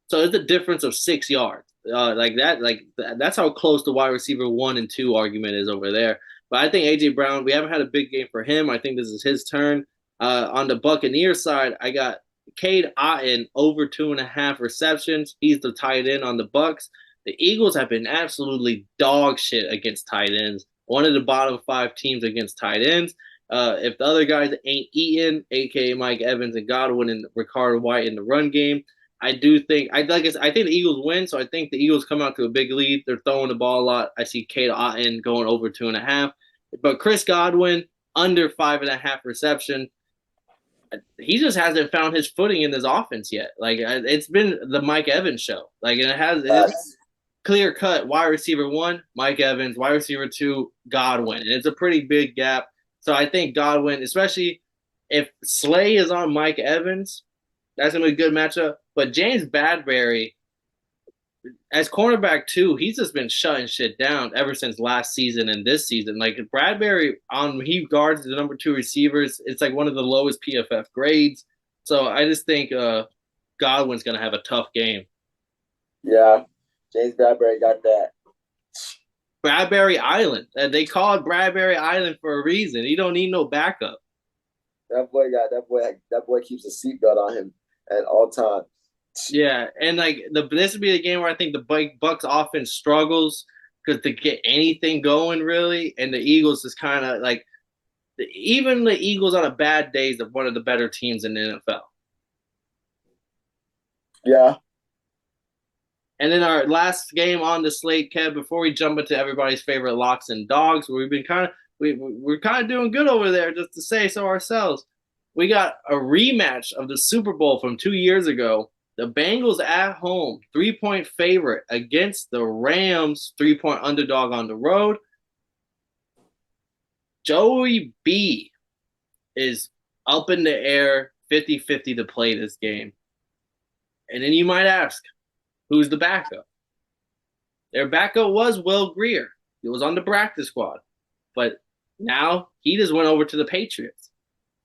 So it's a difference of 6 yards. That's how close the wide receiver 1 and 2 argument is over there. But I think AJ Brown, we haven't had a big game for him. I think this is his turn. On the Buccaneers side, I got Cade Otton over 2.5 receptions. He's the tight end on the Bucks. The Eagles have been absolutely dog shit against tight ends. One of the bottom 5 teams against tight ends. If the other guys ain't eating, aka Mike Evans and Godwin and Ricardo White in the run game, I do think I think the Eagles win, so I think the Eagles come out to a big lead. They're throwing the ball a lot. I see Cade Otton going over 2.5, but Chris Godwin under 5.5 reception. He just hasn't found his footing in this offense yet. Like it's been the Mike Evans show. Like and it's clear cut. Wide receiver 1, Mike Evans. Wide receiver 2, Godwin, and it's a pretty big gap. So I think Godwin, especially if Slay is on Mike Evans, that's gonna be a good matchup. But James Bradbury, as cornerback too, he's just been shutting shit down ever since last season and this season. Like Bradbury on he guards the number 2 receivers. It's like one of the lowest PFF grades. So I just think Godwin's gonna have a tough game. Yeah, James Bradbury got that. Bradbury Island. They call it Bradbury Island for a reason. He don't need no backup. That boy got that boy. That boy keeps a seatbelt on him at all times. Yeah, and like this would be the game where I think the Bucks offense struggles because to get anything going really, and the Eagles is kind of like even the Eagles on a bad day is one of the better teams in the NFL. Yeah. And then our last game on the slate, Kev, before we jump into everybody's favorite locks and dogs, we've been we're kind of doing good over there, just to say so ourselves. We got a rematch of the Super Bowl from 2 years ago. The Bengals at home, 3-point favorite against the Rams, 3-point underdog on the road. Joey B is up in the air, 50-50 to play this game. And then you might ask, who's the backup? Their backup was Will Grier. He was on the practice squad. But now he just went over to the Patriots.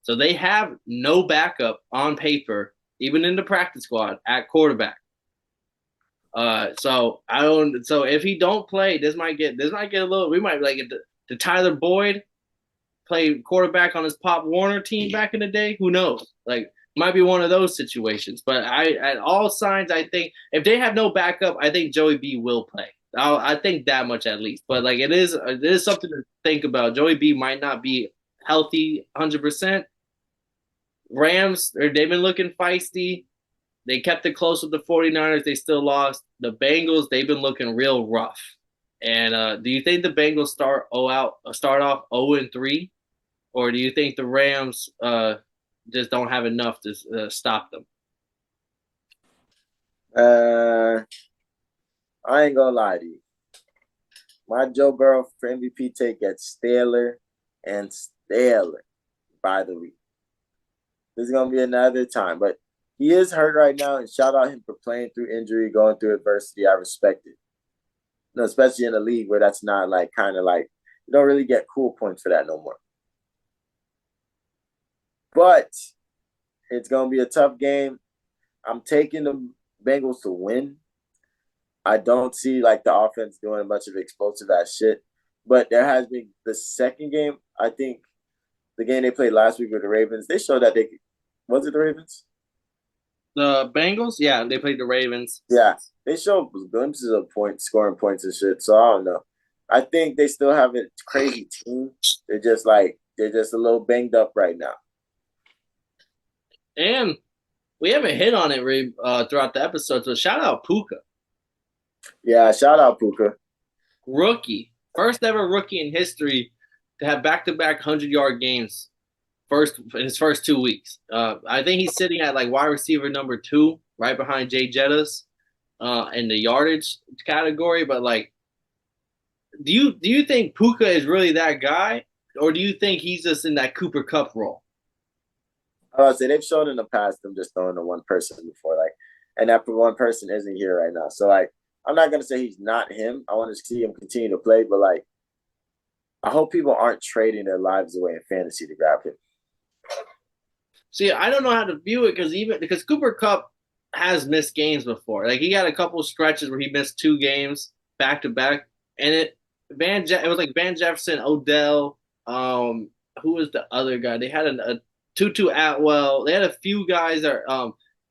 So they have no backup on paper, even in the practice squad at quarterback. So I don't. So if he don't play, this might get a little. We might like the Tyler Boyd play quarterback on his Pop Warner team back in the day. Who knows? Like might be one of those situations. But at all signs, I think if they have no backup, I think Joey B will play. I think that much at least. But like it is something to think about. Joey B might not be healthy 100%. Rams, they've been looking feisty. They kept it close with the 49ers. They still lost. The Bengals, they've been looking real rough. And do you think the Bengals start off 0-3, or do you think the Rams just don't have enough to stop them? I ain't gonna lie to you. My Joe Burrow for MVP take gets staler and staler by the week. This is gonna be another time, but he is hurt right now, and shout out him for playing through injury, going through adversity. I respect it. No, especially in a league where that's not like kind of like You don't really get cool points for that no more. But it's gonna be a tough game. I'm taking the Bengals to win. I don't see like the offense doing a bunch of explosive ass shit. But there has been the second game. I think the game they played last week with the Ravens. They showed that they was it the Ravens? The Bengals, yeah, they played the Ravens. Yeah, they showed glimpses of points, scoring points and shit. So I don't know. I think they still have a crazy team. They're just a little banged up right now. And we haven't hit on it throughout the episode, so shout out Puka. Yeah, shout out Puka. Rookie. First ever rookie in history to have back-to-back 100-yard games in his first 2 weeks. I think he's sitting at like wide receiver number 2, right behind Jay Jettas in the yardage category. But like, do you think Puka is really that guy, or do you think he's just in that Cooper Kupp role? I would say they've shown in the past them just throwing to one person before, like, and that one person isn't here right now. So like, I'm not gonna say he's not him. I want to see him continue to play, but like, I hope people aren't trading their lives away in fantasy to grab him. See, I don't know how to view it because Cooper Kupp has missed games before. Like he had a couple stretches where he missed 2 games back to back, and it was like Van Jefferson, Odell, who was the other guy? They had a Tutu Atwell. They had a few guys that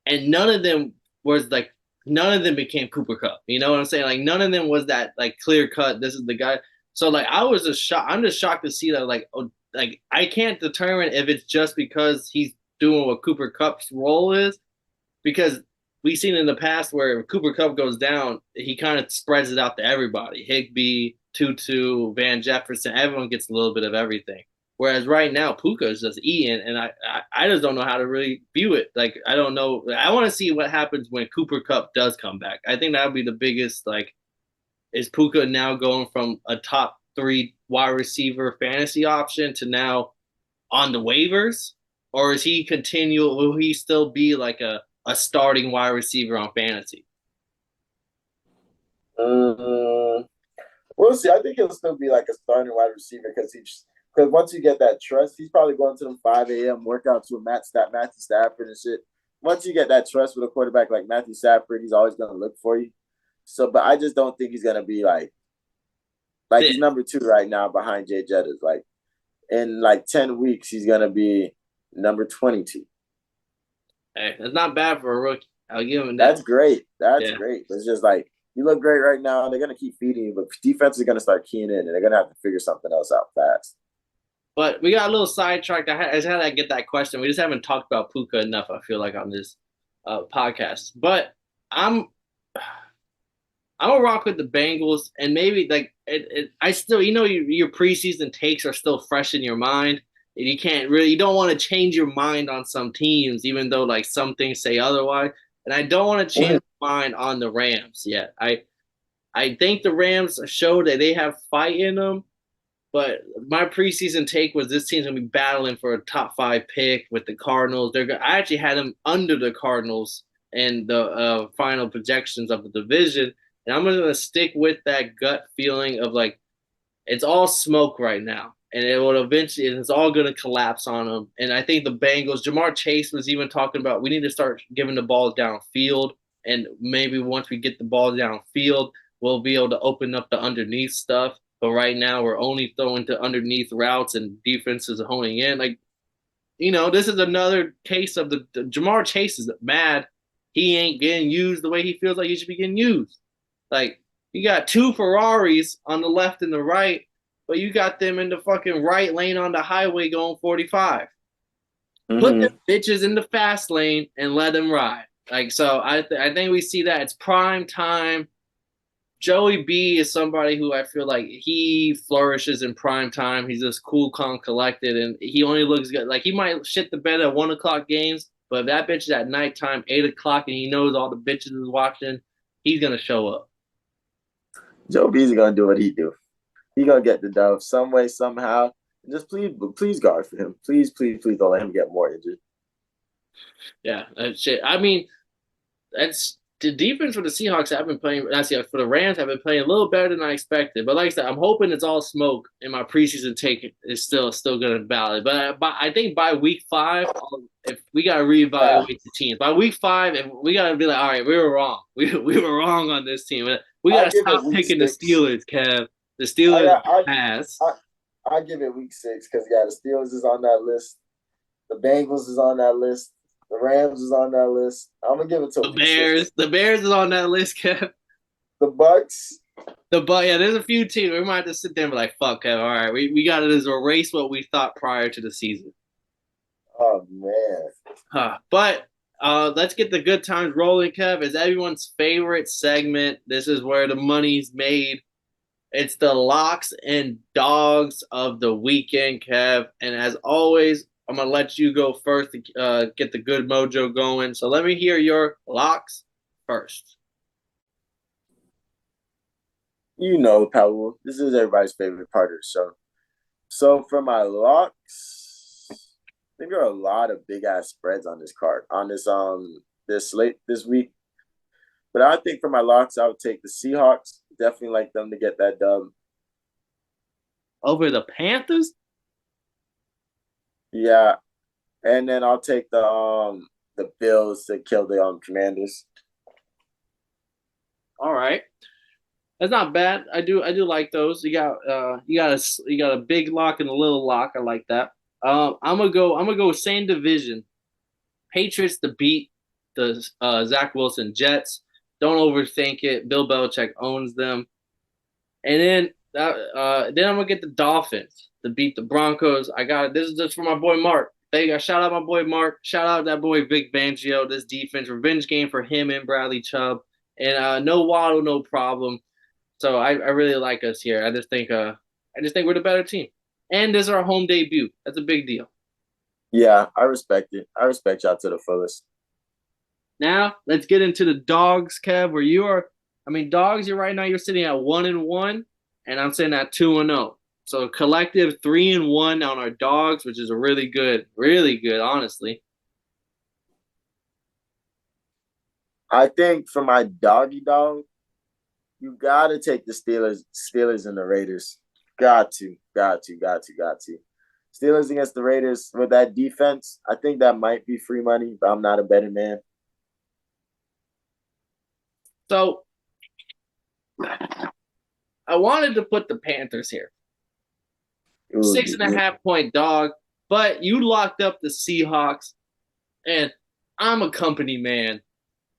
and none of them became Cooper Kupp. You know what I'm saying? Like none of them was that like clear cut. This is the guy. So like I was just shocked. I'm just shocked to see that like I can't determine if it's just because he's doing what Cooper Kupp's role is, because we've seen in the past where if Cooper Kupp goes down, he kind of spreads it out to everybody. Higbee, Tutu, Van Jefferson, everyone gets a little bit of everything. Whereas right now, Puka is just eating, and I just don't know how to really view it. Like, I don't know. I want to see what happens when Cooper Kupp does come back. I think that would be the biggest, like, is Puka now going from a top 3 wide receiver fantasy option to now on the waivers? Or will he still be like a starting wide receiver on fantasy? Um, we'll see. I think he'll still be like a starting wide receiver because once you get that trust, he's probably going to them 5 a.m. workouts with Matthew Stafford and shit. Once you get that trust with a quarterback like Matthew Stafford, he's always going to look for you. So, but I just don't think he's going to be like he's number 2 right now behind Jay Jettas. Like in like 10 weeks, he's going to be number 22. Hey, that's not bad for a rookie. I'll give him that. That's great. That's great. It's just like, you look great right now. They're going to keep feeding you, but defense is going to start keying in, and they're going to have to figure something else out fast. But we got a little sidetracked. I just had to get that question. We just haven't talked about Puka enough, I feel like, on this podcast. But I'm gonna rock with the Bengals, and maybe like I still, your preseason takes are still fresh in your mind. And you don't want to change your mind on some teams, even though like some things say otherwise. And I don't want to change my mind on the Rams yet. I think the Rams showed that they have fight in them, but my preseason take was this team's gonna be battling for a top 5 pick with the Cardinals. I actually had them under the Cardinals in the final projections of the division, and I'm gonna stick with that gut feeling of like it's all smoke right now, and it's all gonna collapse on them. And I think the Bengals, Jamar Chase was even talking about we need to start giving the ball downfield, and maybe once we get the ball downfield, we'll be able to open up the underneath stuff. But right now, we're only throwing to underneath routes, and defenses are honing in. Like, this is another case of the Jamar Chase is mad. He ain't getting used the way he feels like he should be getting used. Like, you got 2 Ferraris on the left and the right, but you got them in the fucking right lane on the highway going 45. Put them bitches in the fast lane and let them ride. Like, so I think we see that it's prime time. Joey B is somebody who I feel like he flourishes in prime time. He's just cool, calm, collected, and he only looks good. Like, he might shit the bed at 1 o'clock games, but if that bitch is at nighttime, 8 o'clock, and he knows all the bitches is watching, he's gonna show up. Joe B's gonna do what he do. He gonna get the dub some way, somehow. Just please guard for him. Please don't let him get more injured. Yeah, shit. I mean, that's the defense for the Seahawks have been playing. Actually, for the Rams have been playing a little better than I expected. But like I said, I'm hoping it's all smoke, and my preseason take is still good and valid. But I think by week 5, if we gotta Yeah, reevaluate the teams by week 5, and we gotta be like, all right, we were wrong. We were wrong on this team. We I gotta give it stop week picking the 6. Steelers, Kev. The I Steelers got pass. I give it week 6 because yeah, the Steelers is on that list. The Bengals is on that list. The Rams is on that list. I'm gonna give it to week 6. The Bears is on that list, Kev. The Bucks. Yeah, there's a few teams we might have to sit there and be like, fuck, Kev. All right, we got to just erase what we thought prior to the season. Oh man. But let's get the good times rolling, Kev. It's everyone's favorite segment. This is where the money's made. It's the locks and dogs of the weekend, Kev. And as always, I'm gonna let you go first to get the good mojo going. So let me hear your locks first. You know, Paul, this is everybody's favorite part of the show. So for my locks, I think there are a lot of big ass spreads on this card, on this slate this week. But I think for my locks, I would take the Seahawks. Definitely like them to get that dub. Over the Panthers? Yeah. And then I'll take the Bills to kill the Commanders. All right. That's not bad. I do like those. You got a big lock and a little lock. I like that. I'm gonna go same division. Patriots to beat the Zach Wilson Jets. Don't overthink it. Bill Belichick owns them. And then I'm gonna get the Dolphins to beat the Broncos. I got it. This is just for my boy Mark. Shout out my boy Mark. Shout out that boy Vic Fangio. This defense revenge game for him and Bradley Chubb. And no Waddle, no problem. So I really like us here. I just think we're the better team. And this is our home debut. That's a big deal. Yeah, I respect it. I respect y'all to the fullest. Now let's get into the dogs, Kev. Where you are, I mean, dogs. You're right now. You're sitting at 1-1, and I'm sitting at 2-0. So collective 3-1 on our dogs, which is a really good, honestly. I think for my doggy dog, you gotta take the Steelers and the Raiders. Got to. Steelers against the Raiders with that defense, I think that might be free money, but I'm not a betting man. So I wanted to put the Panthers here. 6.5-point dog, but you locked up the Seahawks, and I'm a company man.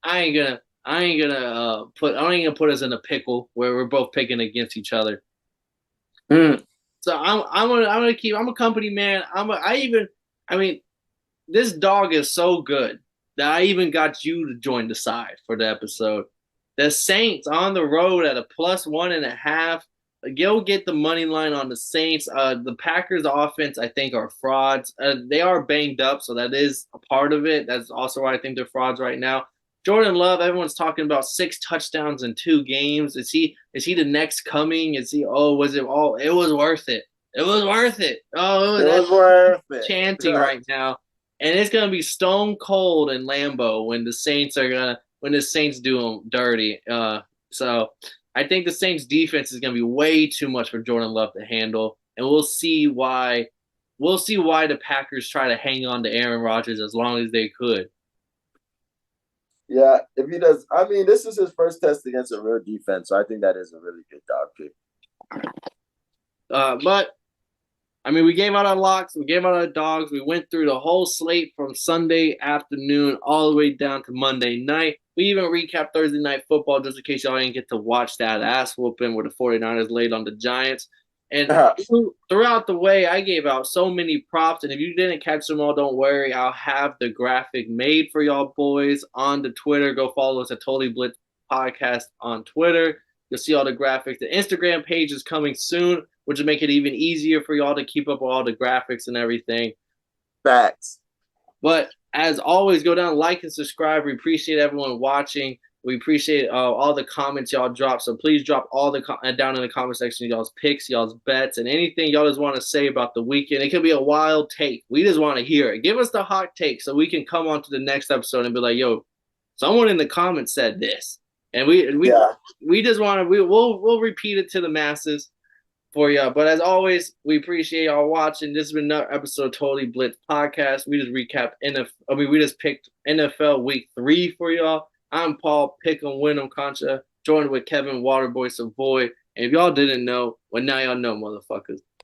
I ain't gonna put us in a pickle where we're both picking against each other. So I'm a company man. This dog is so good that I even got you to join the side for the episode. The Saints on the road at a +1.5. Go get the money line on the Saints. The Packers offense, I think, are frauds. They are banged up, so that is a part of it. That's also why I think they're frauds right now. Jordan Love, everyone's talking about 6 touchdowns in 2 games. Is he the next coming? Is he? Oh, was it all? It was worth it. It was worth it. Oh, it was worth it. Chanting right now, and it's gonna be stone cold in Lambeau when the Saints do them dirty. So I think the Saints defense is gonna be way too much for Jordan Love to handle, and we'll see why. We'll see why the Packers try to hang on to Aaron Rodgers as long as they could. Yeah, if he does, I mean, this is his first test against a real defense, so I think that is a really good dog pick. But I mean, we gave out our locks, we gave out our dogs, we went through the whole slate from Sunday afternoon all the way down to Monday night. We even recapped Thursday night football just in case y'all didn't get to watch that ass whooping where the 49ers laid on the Giants. And throughout the way, I gave out so many props. And if you didn't catch them all, don't worry. I'll have the graphic made for y'all boys on the Twitter. Go follow us at Totally Blitz Podcast on Twitter. You'll see all the graphics. The Instagram page is coming soon, which will make it even easier for y'all to keep up with all the graphics and everything. Facts. But as always, go down, like, and subscribe. We appreciate everyone watching. We appreciate all the comments y'all drop. So please drop all the down in the comment section, y'all's picks, y'all's bets, and anything y'all just want to say about the weekend. It could be a wild take. We just want to hear it. Give us the hot take so we can come on to the next episode and be like, yo, someone in the comments said this, and we just want to we'll repeat it to the masses for y'all. But as always, we appreciate y'all watching. This has been another episode of Totally Blitz podcast. We just recapped we just picked NFL Week 3 for y'all. I'm Paul Pick'em Win'em Concha, joined with Kevin Waterboy Savoy. And if y'all didn't know, well, now y'all know, motherfuckers.